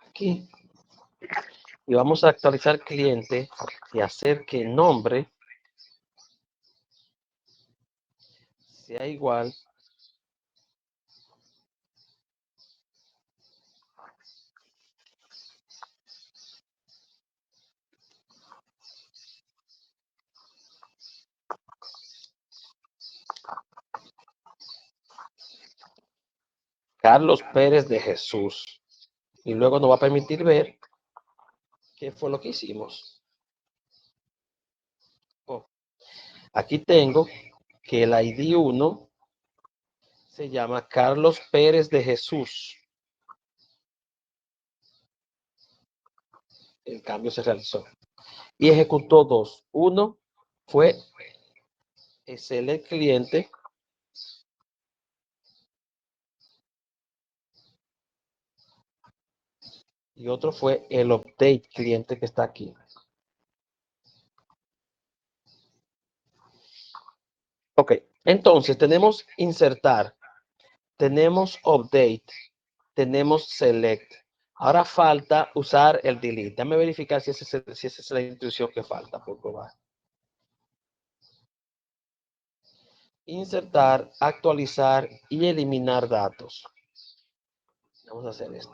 aquí y vamos a actualizar cliente y hacer que el nombre sea igual Carlos Pérez de Jesús. Y luego nos va a permitir ver qué fue lo que hicimos. Oh, aquí tengo que el ID 1 se llama Carlos Pérez de Jesús. El cambio se realizó. Y ejecutó dos. Uno fue el cliente. Y otro fue el update cliente que está aquí. Ok, entonces tenemos insertar, tenemos update, tenemos select. Ahora falta usar el delete. Déjame verificar si esa es la instrucción que falta por probar. Insertar, actualizar y eliminar datos. Vamos a hacer esto.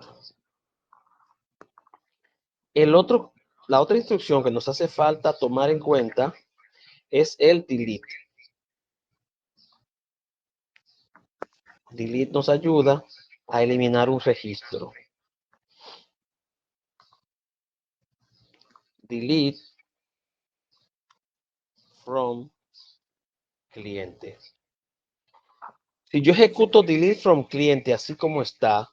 La otra instrucción que nos hace falta tomar en cuenta es el delete. Delete nos ayuda a eliminar un registro. Delete from cliente. Si yo ejecuto delete from cliente así como está,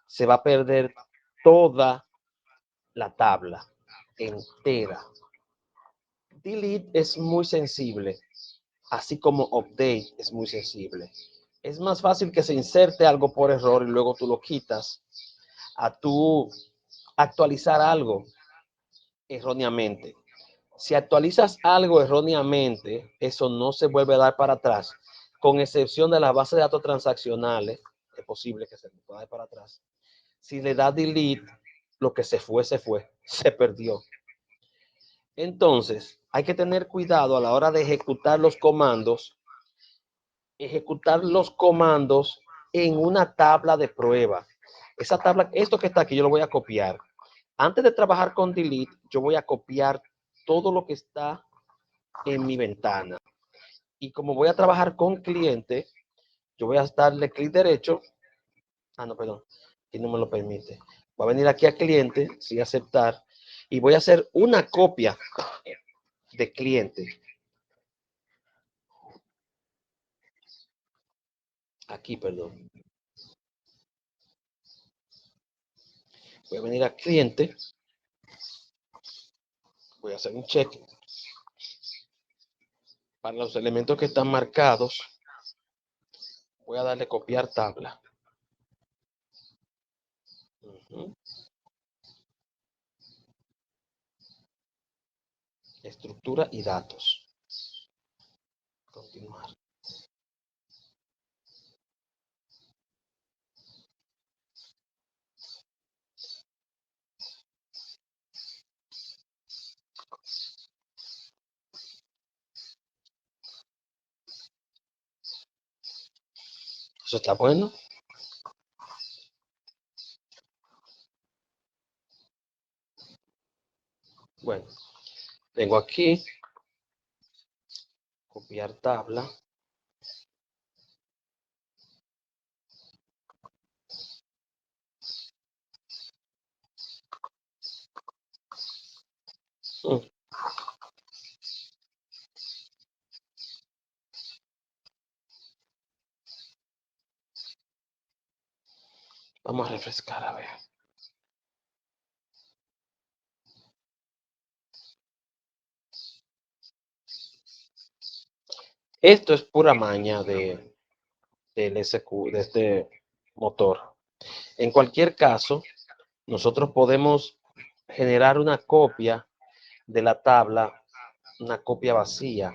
se va a perder toda la tabla entera. Delete es muy sensible, así como update es muy sensible. Es más fácil que se inserte algo por error y luego tú lo quitas a tú actualizar algo erróneamente. Si actualizas algo erróneamente, eso no se vuelve a dar para atrás, con excepción de las bases de datos transaccionales. Es posible que se pueda dar para atrás. Si le das delete, lo que se fue, se perdió. Entonces, hay que tener cuidado a la hora de ejecutar los comandos en una tabla de prueba. Esa tabla, esto que está aquí, yo lo voy a copiar. Antes de trabajar con delete, yo voy a copiar todo lo que está en mi ventana. Y como voy a trabajar con cliente, yo voy a darle clic derecho. No, perdón, aquí no me lo permite. Voy a venir aquí a cliente, sí, aceptar. y voy a hacer una copia de cliente. Aquí, perdón. Voy a venir a cliente. Voy a hacer un check para los elementos que están marcados. Voy a darle copiar tabla. Estructura y datos. Continuar. Eso está bueno. Bueno, tengo aquí, copiar tabla. Vamos a refrescar a ver. Esto es pura maña del SQ, de este motor. En cualquier caso, nosotros podemos generar una copia de la tabla, una copia vacía,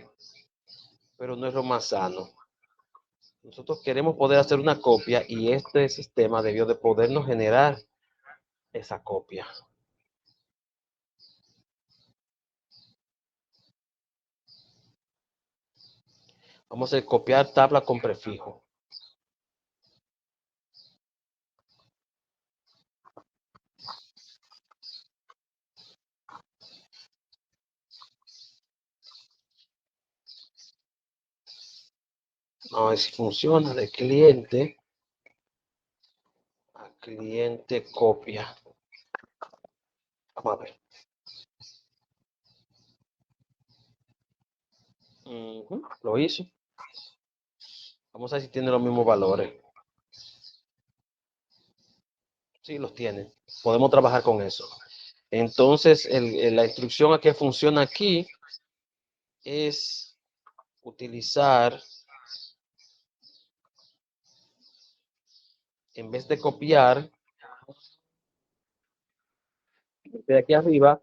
pero no es lo más sano. Nosotros queremos poder hacer una copia y este sistema debió de podernos generar esa copia. Vamos a copiar tabla con prefijo. Vamos a ver si funciona. De cliente a cliente copia. Vamos a ver. Lo hizo. Vamos a ver si tiene los mismos valores. Sí, los tiene. Podemos trabajar con eso. Entonces, la instrucción a que funciona aquí es utilizar, en vez de copiar, de aquí arriba,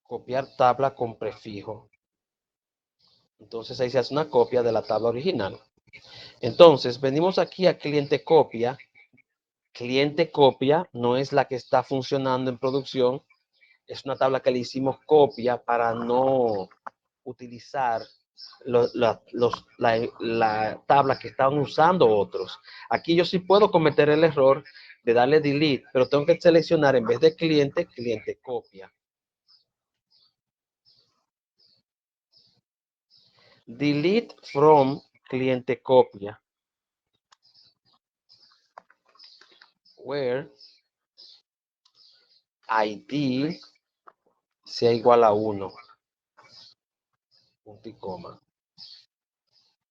copiar tabla con prefijo. Entonces ahí se hace una copia de la tabla original. Entonces, venimos aquí a cliente copia. Cliente copia no es la que está funcionando en producción. Es una tabla que le hicimos copia para no utilizar la tabla que estaban usando otros. Aquí yo sí puedo cometer el error de darle delete, pero tengo que seleccionar en vez de cliente, cliente copia. Delete from cliente copia. Where ID sea igual a 1. Punto y coma.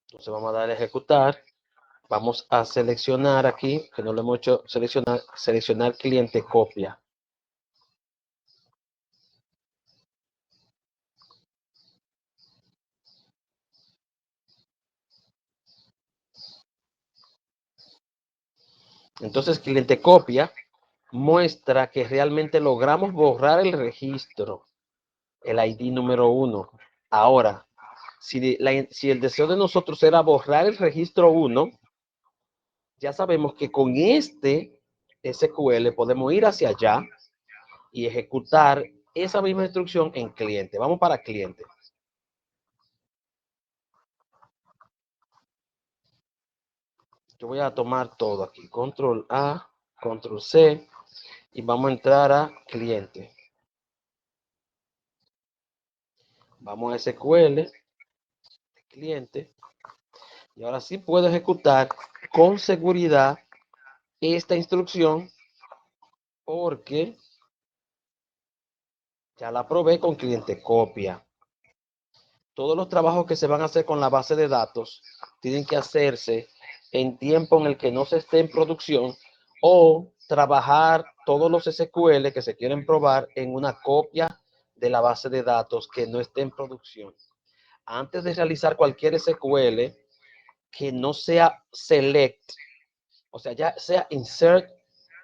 Entonces vamos a dar a ejecutar. Vamos a seleccionar aquí, que no lo hemos hecho, seleccionar cliente copia. Entonces cliente copia muestra que realmente logramos borrar el registro, el ID número 1. Ahora, si el deseo de nosotros era borrar el registro 1, ya sabemos que con este SQL podemos ir hacia allá y ejecutar esa misma instrucción en cliente. Vamos para cliente. Yo voy a tomar todo aquí. Control A, Control C y vamos a entrar a cliente. Vamos a SQL, cliente. Y ahora sí puedo ejecutar con seguridad esta instrucción porque ya la probé con cliente copia. Todos los trabajos que se van a hacer con la base de datos tienen que hacerse en tiempo en el que no se esté en producción o trabajar todos los SQL que se quieren probar en una copia de la base de datos que no esté en producción. Antes de realizar cualquier SQL que no sea select, o sea, ya sea insert,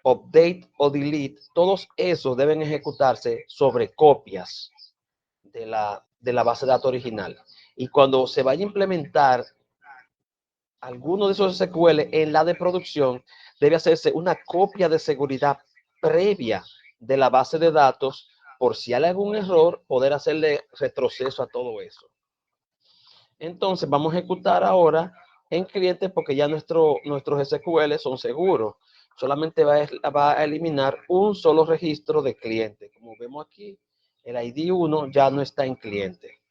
update o delete, todos esos deben ejecutarse sobre copias de la base de datos original. Y cuando se vaya a implementar alguno de esos SQL en la de producción, debe hacerse una copia de seguridad previa de la base de datos por si hay algún error, poder hacerle retroceso a todo eso. Entonces vamos a ejecutar ahora en cliente porque ya nuestros SQL son seguros. Solamente va a eliminar un solo registro de cliente. Como vemos aquí, el ID 1 ya no está en cliente.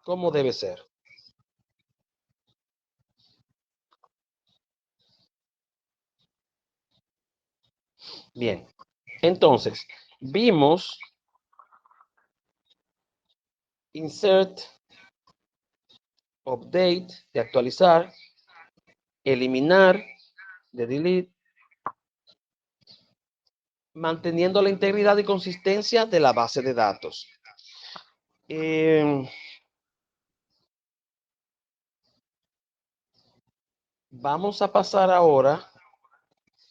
¿Cómo debe ser? Bien, entonces vimos insert, update, de actualizar, eliminar, de delete, manteniendo la integridad y consistencia de la base de datos. Vamos a pasar ahora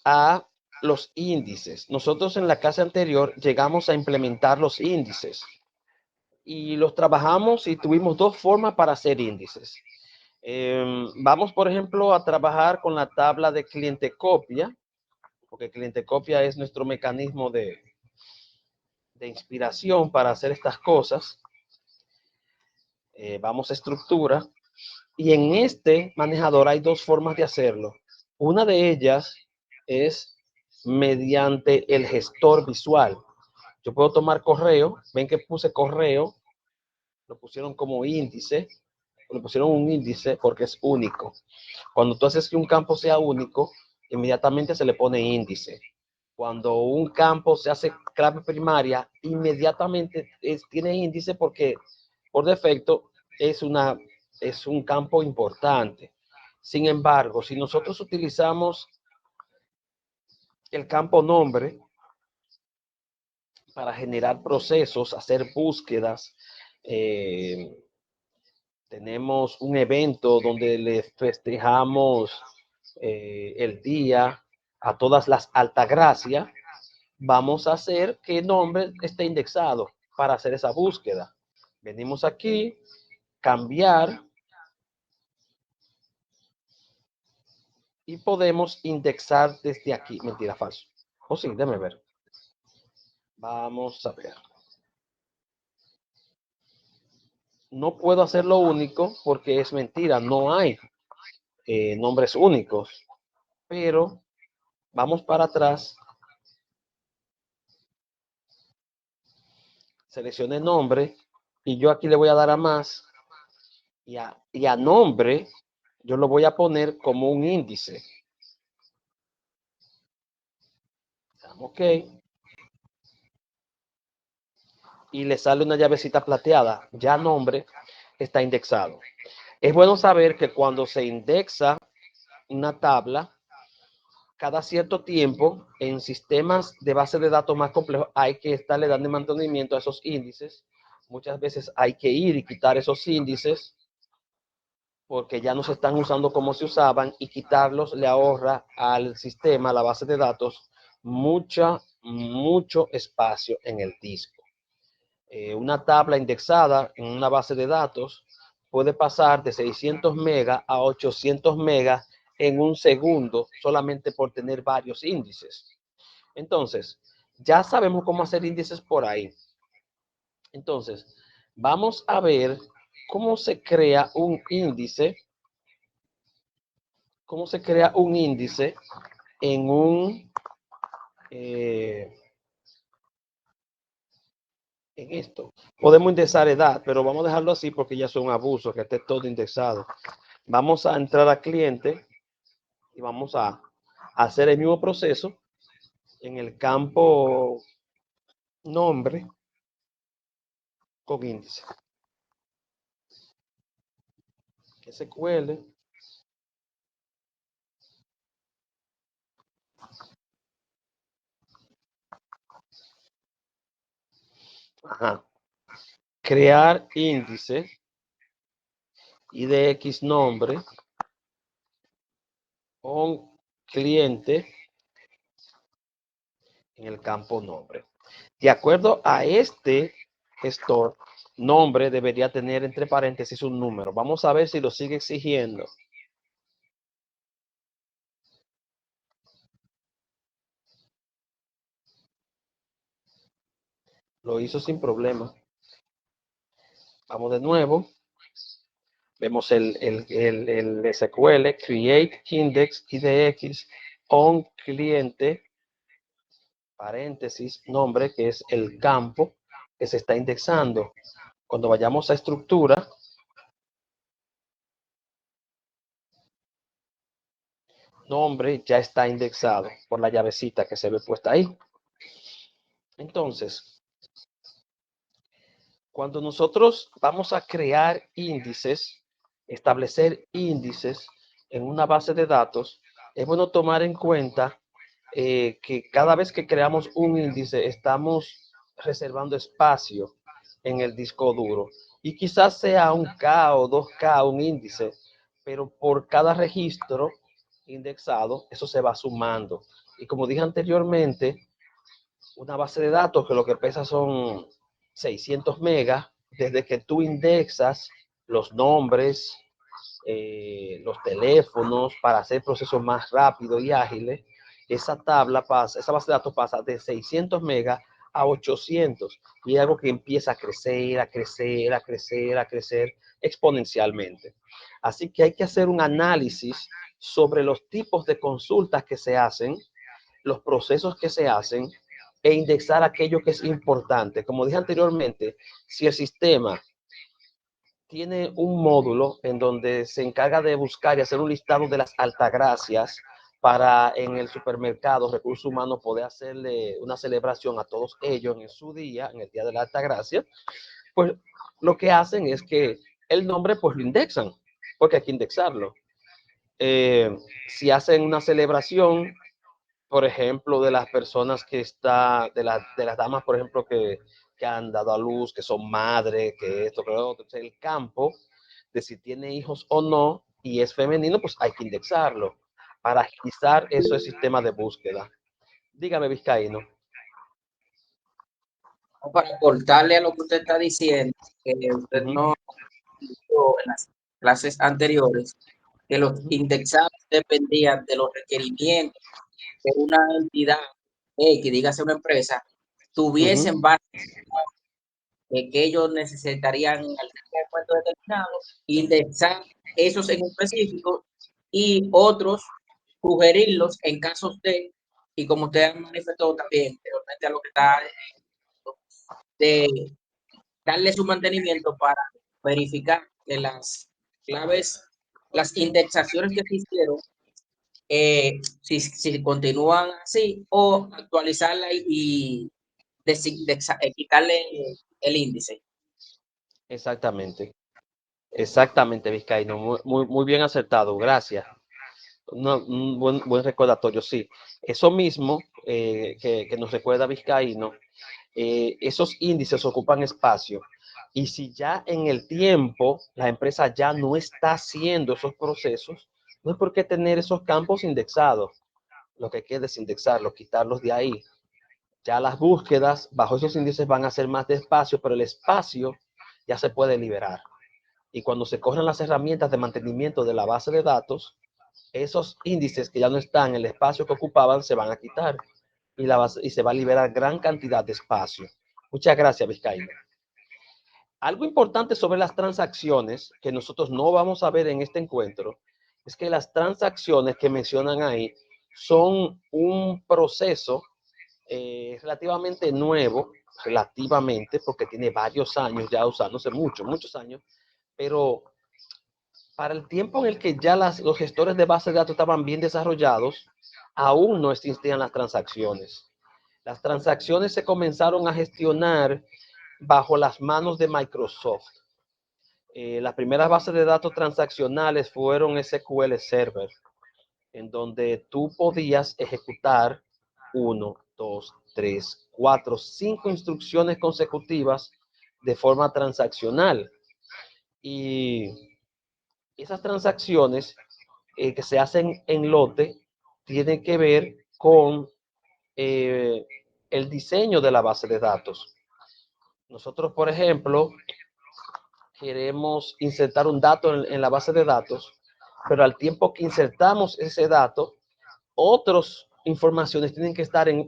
a los índices. Nosotros en la clase anterior llegamos a implementar los índices y los trabajamos y tuvimos dos formas para hacer índices. Vamos, por ejemplo, a trabajar con la tabla de cliente copia, porque cliente copia es nuestro mecanismo de inspiración para hacer estas cosas. Vamos a estructura y en este manejador hay dos formas de hacerlo. Una de ellas es mediante el gestor visual. Yo puedo tomar correo, ven que puse correo, lo pusieron como índice, le pusieron un índice porque es único. Cuando tú haces que un campo sea único, inmediatamente se le pone índice. Cuando un campo se hace clave primaria, inmediatamente tiene índice porque por defecto es un campo importante. Sin embargo, si nosotros utilizamos el campo nombre para generar procesos, hacer búsquedas, tenemos un evento donde le festejamos el día a todas las altagracias, vamos a hacer que el nombre esté indexado para hacer esa búsqueda. Venimos aquí, cambiar y podemos indexar desde aquí. Mentira, falso. O sí, déjame ver. Vamos a ver. No puedo hacerlo único porque es mentira, no hay nombres únicos, pero vamos para atrás, seleccione nombre y yo aquí le voy a dar a más y a nombre yo lo voy a poner como un índice. Ok. Y le sale una llavecita plateada. Ya nombre está indexado. Es bueno saber que cuando se indexa una tabla, cada cierto tiempo en sistemas de base de datos más complejos hay que estarle dando mantenimiento a esos índices. Muchas veces hay que ir y quitar esos índices porque ya no se están usando como se usaban y quitarlos le ahorra al sistema, a la base de datos, mucho espacio en el disco. Una tabla indexada en una base de datos puede pasar de 600 megas a 800 megas en un segundo solamente por tener varios índices. Entonces, ya sabemos cómo hacer índices por ahí. Entonces, vamos a ver cómo se crea un índice, en en esto. Podemos indexar edad, pero vamos a dejarlo así porque ya es un abuso que esté todo indexado. Vamos a entrar a cliente y vamos a hacer el mismo proceso, en el campo nombre con índice. SQL. Ajá. Crear índice IDX nombre con cliente en el campo nombre. De acuerdo a este gestor, nombre debería tener entre paréntesis un número. Vamos a ver si lo sigue exigiendo. Lo hizo sin problema. Vamos de nuevo. Vemos el SQL, create index IDX on cliente, paréntesis, nombre, que es el campo que se está indexando. Cuando vayamos a estructura, nombre ya está indexado por la llavecita que se ve puesta ahí. Entonces, cuando nosotros vamos a crear índices, establecer índices en una base de datos, es bueno tomar en cuenta que cada vez que creamos un índice estamos reservando espacio en el disco duro. Y quizás sea un K o 2K un índice, pero por cada registro indexado, eso se va sumando. Y como dije anteriormente, una base de datos que lo que pesa son 600 megas, desde que tú indexas los nombres, los teléfonos para hacer procesos más rápidos y ágiles, esa tabla pasa, esa base de datos pasa de 600 megas a 800 y es algo que empieza a crecer, a crecer, a crecer, a crecer exponencialmente. Así que hay que hacer un análisis sobre los tipos de consultas que se hacen, los procesos que se hacen e indexar aquello que es importante. Como dije anteriormente, si el sistema tiene un módulo en donde se encarga de buscar y hacer un listado de las altagracias para en el supermercado Recursos Humanos poder hacerle una celebración a todos ellos en su día, en el día de la altagracia, pues lo que hacen es que el nombre pues lo indexan, porque hay que indexarlo. Si hacen una celebración, por ejemplo, de las personas que está, de las damas, por ejemplo, que han dado a luz, que son madres, que esto, que lo otro, el campo de si tiene hijos o no, y es femenino, pues hay que indexarlo para agilizar eso el sistema de búsqueda. Dígame, Vizcaíno. Para aportarle a lo que usted está diciendo, que usted no dijo en las clases anteriores, que los indexados dependían de los requerimientos que una entidad X, dígase una empresa, tuviesen base que ellos necesitarían en algún momento determinado, indexar esos en específico y otros sugerirlos en casos y como usted manifestó también, realmente a lo que está de darle su mantenimiento para verificar que las claves, las indexaciones que se hicieron, si continúan así o actualizarla y quitarle el índice. Exactamente, exactamente, Vizcaíno. Muy bien acertado, gracias. Un buen recordatorio, sí. Eso mismo que nos recuerda Vizcaíno, esos índices ocupan espacio. Y si ya en el tiempo la empresa ya no está haciendo esos procesos, no hay por qué tener esos campos indexados. Lo que queda es indexarlos, quitarlos de ahí. Ya las búsquedas bajo esos índices van a ser más despacio, pero el espacio ya se puede liberar. Y cuando se corren las herramientas de mantenimiento de la base de datos, esos índices que ya no están en el espacio que ocupaban se van a quitar y se va a liberar gran cantidad de espacio. Muchas gracias, Vizcaíno. Algo importante sobre las transacciones que nosotros no vamos a ver en este encuentro es que las transacciones que mencionan ahí son un proceso relativamente nuevo, relativamente, porque tiene varios años ya usándose, muchos años, pero para el tiempo en el que ya los gestores de base de datos estaban bien desarrollados, aún no existían las transacciones. Las transacciones se comenzaron a gestionar bajo las manos de Microsoft. Las primeras bases de datos transaccionales fueron SQL Server, en donde tú podías ejecutar 1, 2, 3, 4, 5 instrucciones consecutivas de forma transaccional. Y esas transacciones que se hacen en lote tienen que ver con el diseño de la base de datos. Nosotros, por ejemplo, queremos insertar un dato en la base de datos, pero al tiempo que insertamos ese dato, otras informaciones tienen que estar en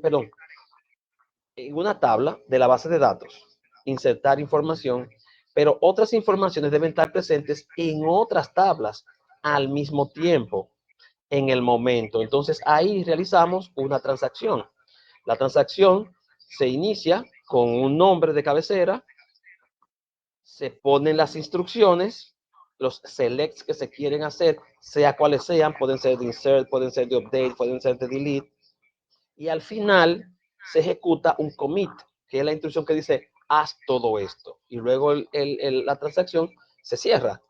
una tabla de la base de datos, insertar información, pero otras informaciones deben estar presentes en otras tablas al mismo tiempo, en el momento. Entonces ahí realizamos una transacción. La transacción se inicia con un nombre de cabecera, se ponen las instrucciones, los selects que se quieren hacer, sea cuales sean, pueden ser de insert, pueden ser de update, pueden ser de delete, y al final se ejecuta un commit, que es la instrucción que dice, haz todo esto, y luego la transacción se cierra.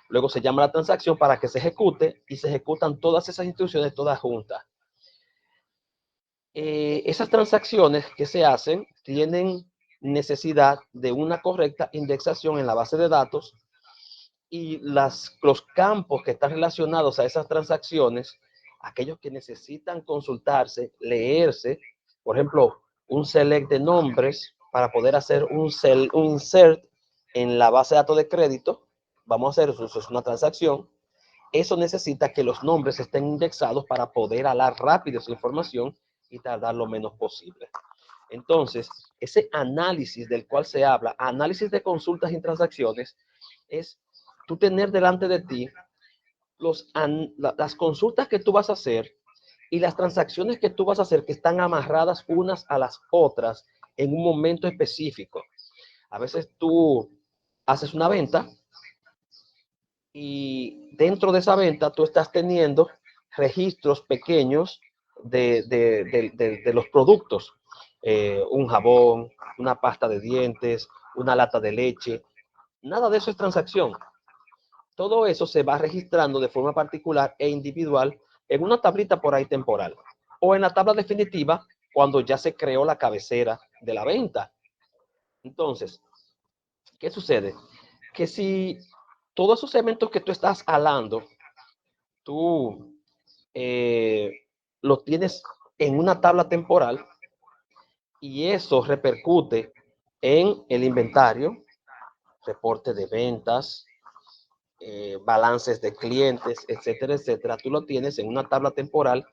Luego se llama la transacción para que se ejecute y se ejecutan todas esas instrucciones todas juntas. Esas transacciones que se hacen tienen necesidad de una correcta indexación en la base de datos y los campos que están relacionados a esas transacciones, aquellos que necesitan consultarse, leerse, por ejemplo, un select de nombres para poder hacer un insert en la base de datos de crédito, vamos a hacer eso, es una transacción. Eso necesita que los nombres estén indexados para poder alar rápido esa información y tardar lo menos posible. Entonces, ese análisis del cual se habla, análisis de consultas y transacciones, es tú tener delante de ti las consultas que tú vas a hacer y las transacciones que tú vas a hacer que están amarradas unas a las otras en un momento específico. A veces tú haces una venta y dentro de esa venta tú estás teniendo registros pequeños de los productos. Un jabón, una pasta de dientes, una lata de leche. Nada de eso es transacción. Todo eso se va registrando de forma particular e individual en una tablita por ahí temporal o en la tabla definitiva cuando ya se creó la cabecera de la venta. Entonces, ¿qué sucede? Que si todos esos elementos que tú estás alando, tú los tienes en una tabla temporal y eso repercute en el inventario, reporte de ventas, balances de clientes, etcétera, etcétera, tú lo tienes en una tabla temporal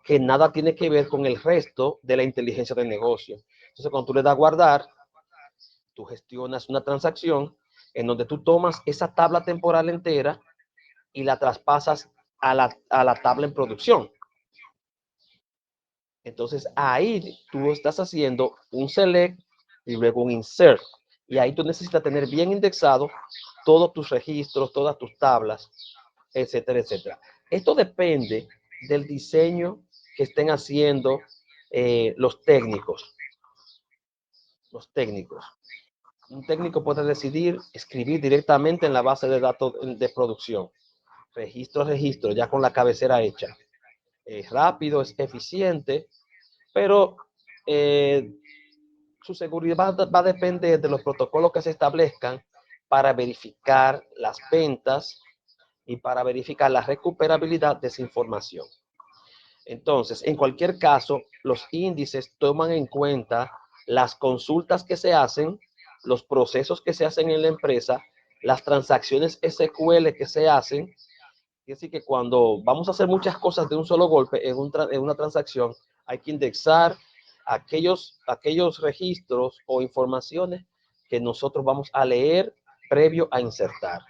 que nada tiene que ver con el resto de la inteligencia de negocio. Entonces, cuando tú le das a guardar, tú gestionas una transacción en donde tú tomas esa tabla temporal entera y la traspasas a la tabla en producción. Entonces, ahí tú estás haciendo un select y luego un insert. Y ahí tú necesitas tener bien indexado todos tus registros, todas tus tablas, etcétera, etcétera. Esto depende del diseño que estén haciendo los técnicos. Los técnicos. Un técnico puede decidir escribir directamente en la base de datos de producción. Registro a registro, ya con la cabecera hecha. Es rápido, es eficiente, pero su seguridad va a depender de los protocolos que se establezcan para verificar las ventas y para verificar la recuperabilidad de esa información. Entonces, en cualquier caso, los índices toman en cuenta las consultas que se hacen, los procesos que se hacen en la empresa, las transacciones SQL que se hacen. Es decir, que cuando vamos a hacer muchas cosas de un solo golpe en una transacción, hay que indexar aquellos registros o informaciones que nosotros vamos a leer previo a insertar.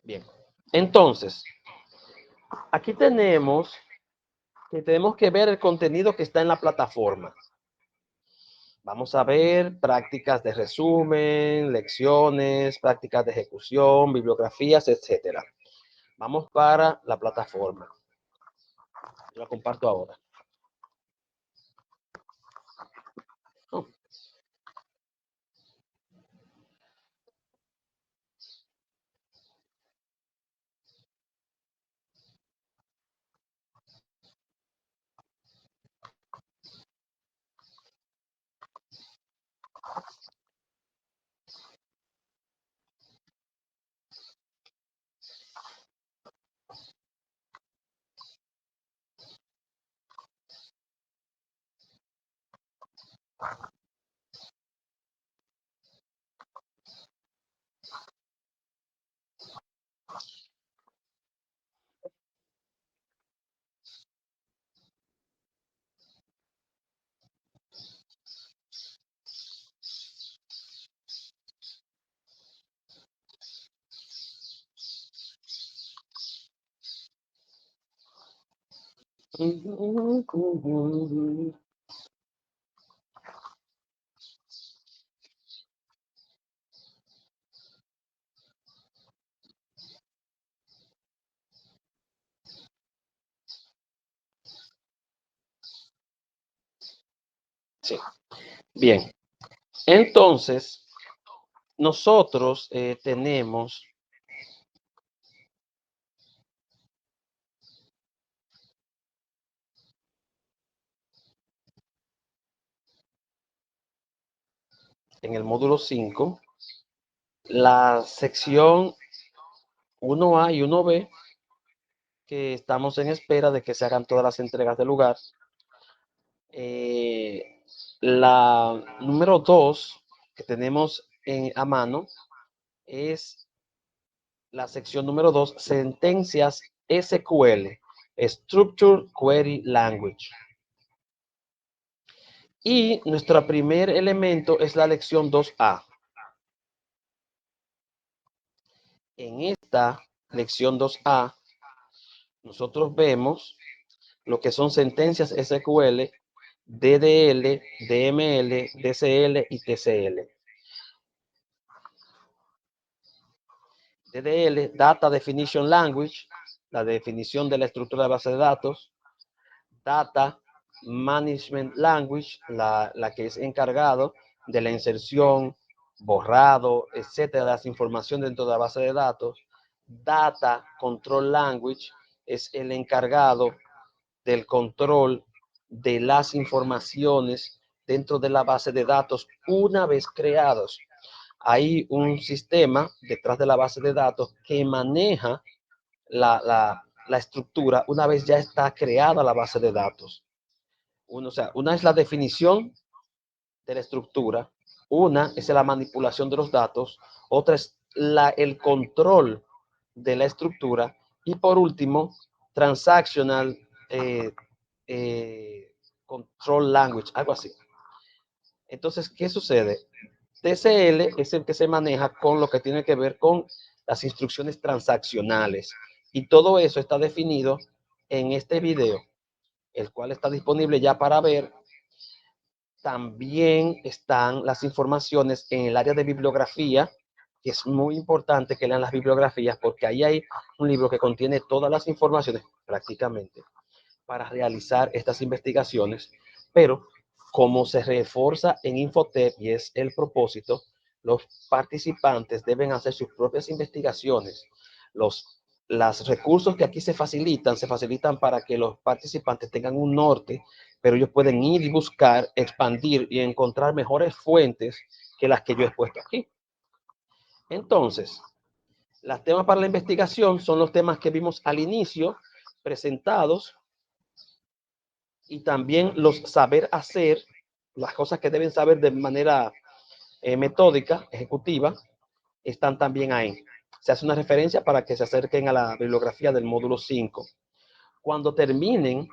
Bien, entonces, aquí tenemos que ver el contenido que está en la plataforma. Vamos a ver prácticas de resumen, lecciones, prácticas de ejecución, bibliografías, etcétera. Vamos para la plataforma. Yo la comparto ahora. Sí. Bien. Entonces, nosotros tenemos en el módulo 5 la sección 1A y 1B, que estamos en espera de que se hagan todas las entregas del lugar. La número 2 que tenemos a mano es la sección número 2, sentencias SQL, Structure Query Language. Y nuestro primer elemento es la lección 2A. En esta lección 2A, nosotros vemos lo que son sentencias SQL, DDL, DML, DCL y TCL. DDL, Data Definition Language, la definición de la estructura de base de datos. Data Management Language, la que es encargado de la inserción, borrado, etcétera, de las informaciones dentro de la base de datos. Data Control Language es el encargado del control de las informaciones dentro de la base de datos una vez creados. Hay un sistema detrás de la base de datos que maneja la estructura una vez ya está creada la base de datos. O sea, una es la definición de la estructura, una es la manipulación de los datos, otra es el control de la estructura y por último, transactional control language, algo así. Entonces, ¿qué sucede? TCL es el que se maneja con lo que tiene que ver con las instrucciones transaccionales y todo eso está definido en este video, el cual está disponible ya para ver. También están las informaciones en el área de bibliografía, que es muy importante que lean las bibliografías porque ahí hay un libro que contiene todas las informaciones prácticamente para realizar estas investigaciones, pero como se refuerza en Infotep y es el propósito, los participantes deben hacer sus propias investigaciones. Los recursos que aquí se facilitan para que los participantes tengan un norte, pero ellos pueden ir y buscar, expandir y encontrar mejores fuentes que las que yo he puesto aquí. Entonces, los temas para la investigación son los temas que vimos al inicio, presentados, y también los saber hacer, las cosas que deben saber de manera metódica, ejecutiva, están también ahí. Se hace una referencia para que se acerquen a la bibliografía del módulo 5. Cuando terminen,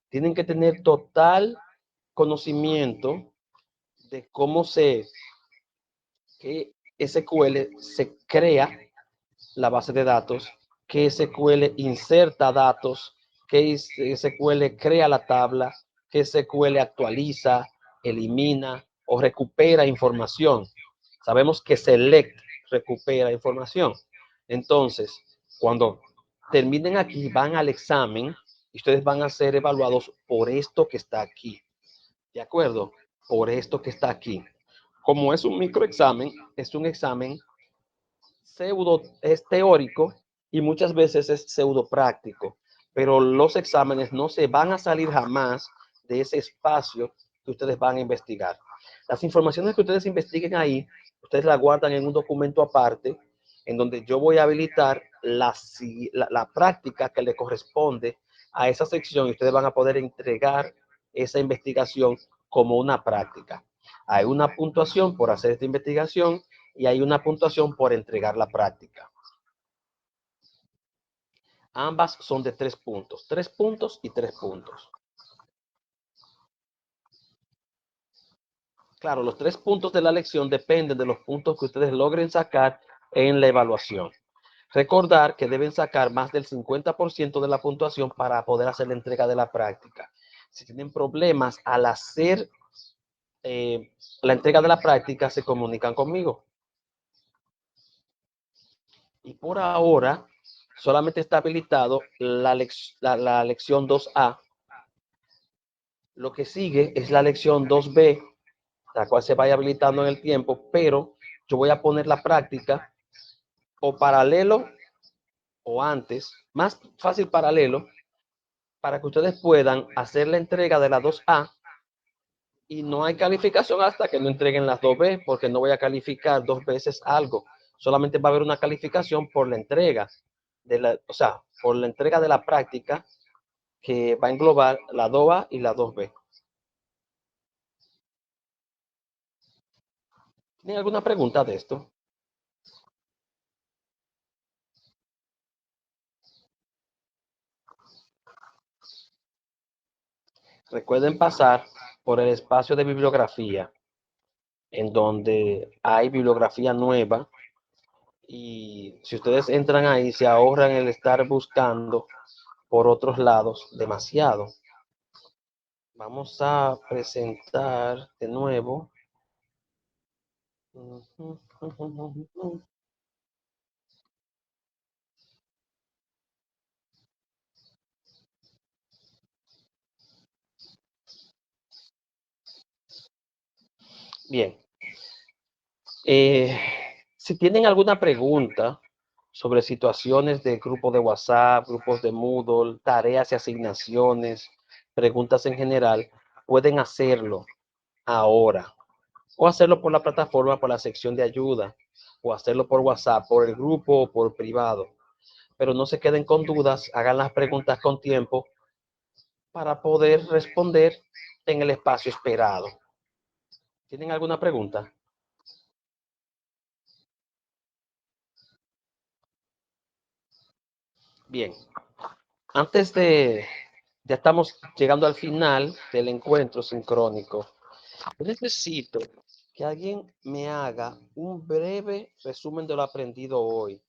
tienen que tener total conocimiento de cómo que SQL se crea la base de datos, que SQL inserta datos, que SQL crea la tabla, que SQL actualiza, elimina o recupera información. Sabemos que select recupera información. Entonces, cuando terminen aquí, van al examen y ustedes van a ser evaluados por esto que está aquí. ¿De acuerdo? Por esto que está aquí. Como es un microexamen, es un examen es teórico y muchas veces es pseudo práctico, pero los exámenes no se van a salir jamás de ese espacio que ustedes van a investigar. Las informaciones que ustedes investiguen ahí, ustedes las guardan en un documento aparte, en donde yo voy a habilitar la práctica que le corresponde a esa sección y ustedes van a poder entregar esa investigación como una práctica. Hay una puntuación por hacer esta investigación y hay una puntuación por entregar la práctica. Ambas son de 3 puntos, 3 puntos y 3 puntos. Claro, los 3 puntos de la lección dependen de los puntos que ustedes logren sacar en la evaluación. Recordar que deben sacar más del 50% de la puntuación para poder hacer la entrega de la práctica. Si tienen problemas al hacer la entrega de la práctica, se comunican conmigo. Y por ahora, solamente está habilitado la lección 2A. Lo que sigue es la lección 2B, la cual se vaya habilitando en el tiempo, pero yo voy a poner la práctica o paralelo o antes, más fácil paralelo, para que ustedes puedan hacer la entrega de la 2A y no hay calificación hasta que no entreguen las 2B, porque no voy a calificar 2 veces algo. Solamente va a haber una calificación por la entrega por la entrega de la práctica que va a englobar la 2A y la 2B. ¿Tienen alguna pregunta de esto? Recuerden pasar por el espacio de bibliografía, en donde hay bibliografía nueva, y si ustedes entran ahí, se ahorran el estar buscando por otros lados demasiado. Vamos a presentar de nuevo. Bien. Si tienen alguna pregunta sobre situaciones de grupo de WhatsApp, grupos de Moodle, tareas y asignaciones, preguntas en general, pueden hacerlo ahora o hacerlo por la plataforma, por la sección de ayuda, o hacerlo por WhatsApp, por el grupo o por privado. Pero no se queden con dudas, hagan las preguntas con tiempo para poder responder en el espacio esperado. ¿Tienen alguna pregunta? Bien, ya estamos llegando al final del encuentro sincrónico. Yo necesito que alguien me haga un breve resumen de lo aprendido hoy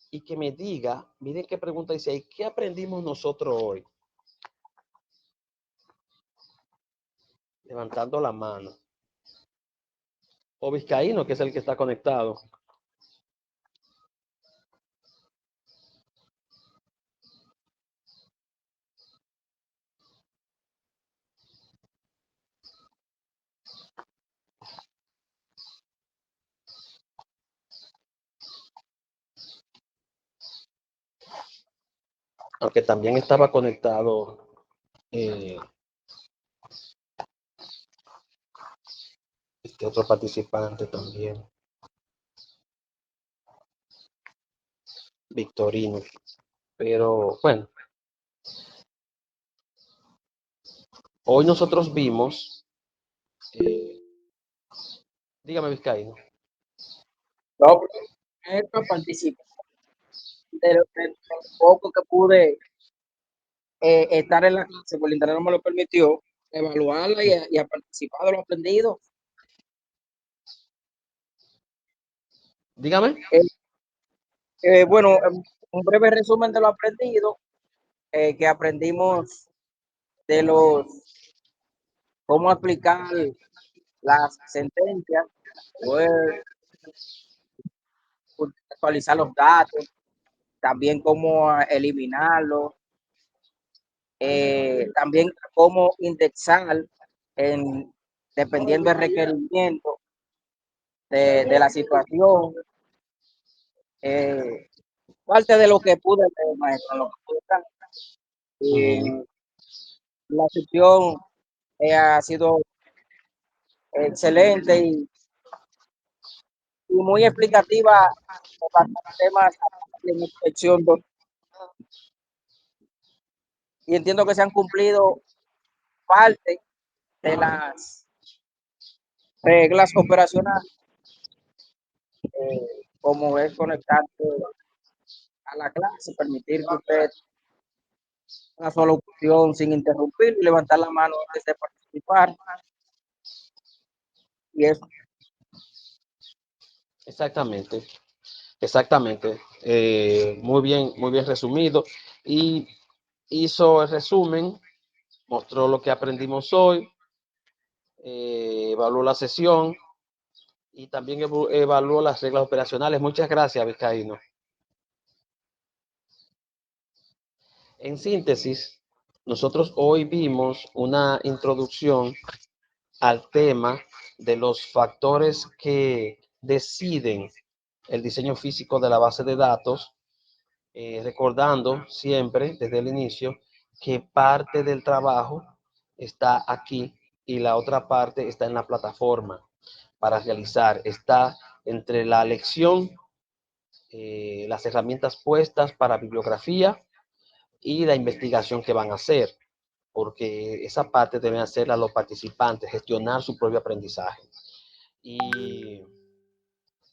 y que me diga, miren qué pregunta dice ahí, ¿qué aprendimos nosotros hoy? Levantando la mano. O Vizcaíno, que es el que está conectado. Aunque también estaba conectado este otro participante también, Victorino. Pero bueno, hoy nosotros vimos, dígame Vizcaíno. No, esto participa de poco que pude estar en la clase, porque el internet no me lo permitió, evaluarla y a participar de lo aprendido. Dígame. Bueno, un breve resumen de lo aprendido, que aprendimos de cómo aplicar las sentencias, poder actualizar los datos, también cómo eliminarlos, también cómo indexar dependiendo del requerimiento de la situación. Parte de lo que pude leer, maestro, lo que pude estar. La sesión ha sido excelente y muy explicativa para temas de inspección. Y entiendo que se han cumplido parte de las reglas operacionales, como es conectarse a la clase, permitir que usted una sola opción sin interrumpir y levantar la mano antes de participar. Y eso. Exactamente, exactamente. Muy bien resumido. Y hizo el resumen, mostró lo que aprendimos hoy, evaluó la sesión y también evaluó las reglas operacionales. Muchas gracias, Vizcaíno. En síntesis, nosotros hoy vimos una introducción al tema de los factores que deciden el diseño físico de la base de datos, recordando siempre desde el inicio que parte del trabajo está aquí y la otra parte está en la plataforma para realizar. Está entre la lección, las herramientas puestas para bibliografía y la investigación que van a hacer, porque esa parte deben hacerla los participantes, gestionar su propio aprendizaje. Y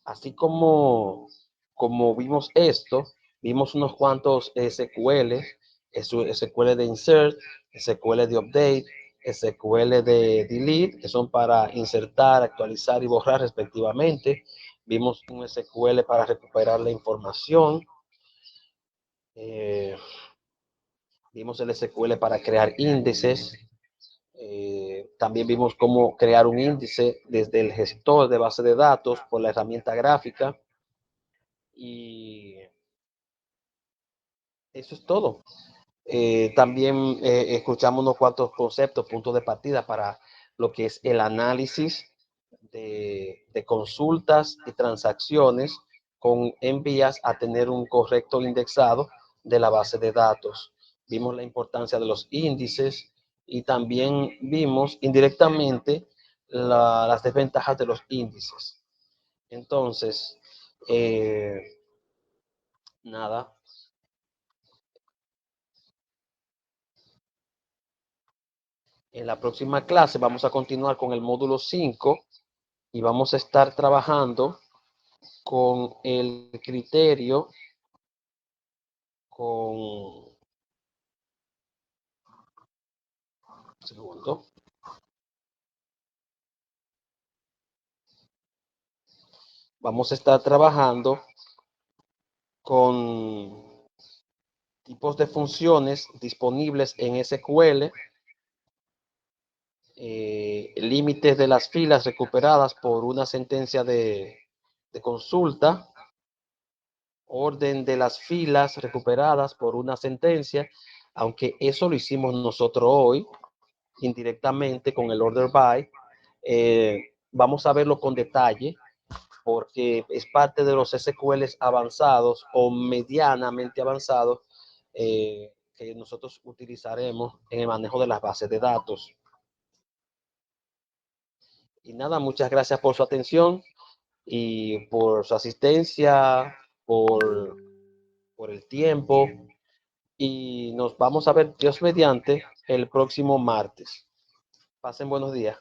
así como vimos esto, vimos unos cuantos SQL, SQL de insert, SQL de update, SQL de delete, que son para insertar, actualizar y borrar respectivamente. Vimos un SQL para recuperar la información. Vimos el SQL para crear índices. También vimos cómo crear un índice desde el gestor de base de datos por la herramienta gráfica. Y eso es todo. También escuchamos unos cuantos conceptos, puntos de partida para lo que es el análisis de consultas y transacciones con envías a tener un correcto indexado de la base de datos. Vimos la importancia de los índices y también vimos indirectamente las desventajas de los índices. Entonces, nada. En la próxima clase vamos a continuar con el módulo 5 y vamos a estar trabajando con el criterio, con... Un segundo. Vamos a estar trabajando con tipos de funciones disponibles en SQL, límites de las filas recuperadas por una sentencia de consulta, orden de las filas recuperadas por una sentencia, aunque eso lo hicimos nosotros hoy, indirectamente con el order by. Vamos a verlo con detalle porque es parte de los SQLs avanzados o medianamente avanzados que nosotros utilizaremos en el manejo de las bases de datos. Y nada, muchas gracias por su atención y por su asistencia, por el tiempo. Y nos vamos a ver, Dios mediante, el próximo martes. Pasen buenos días.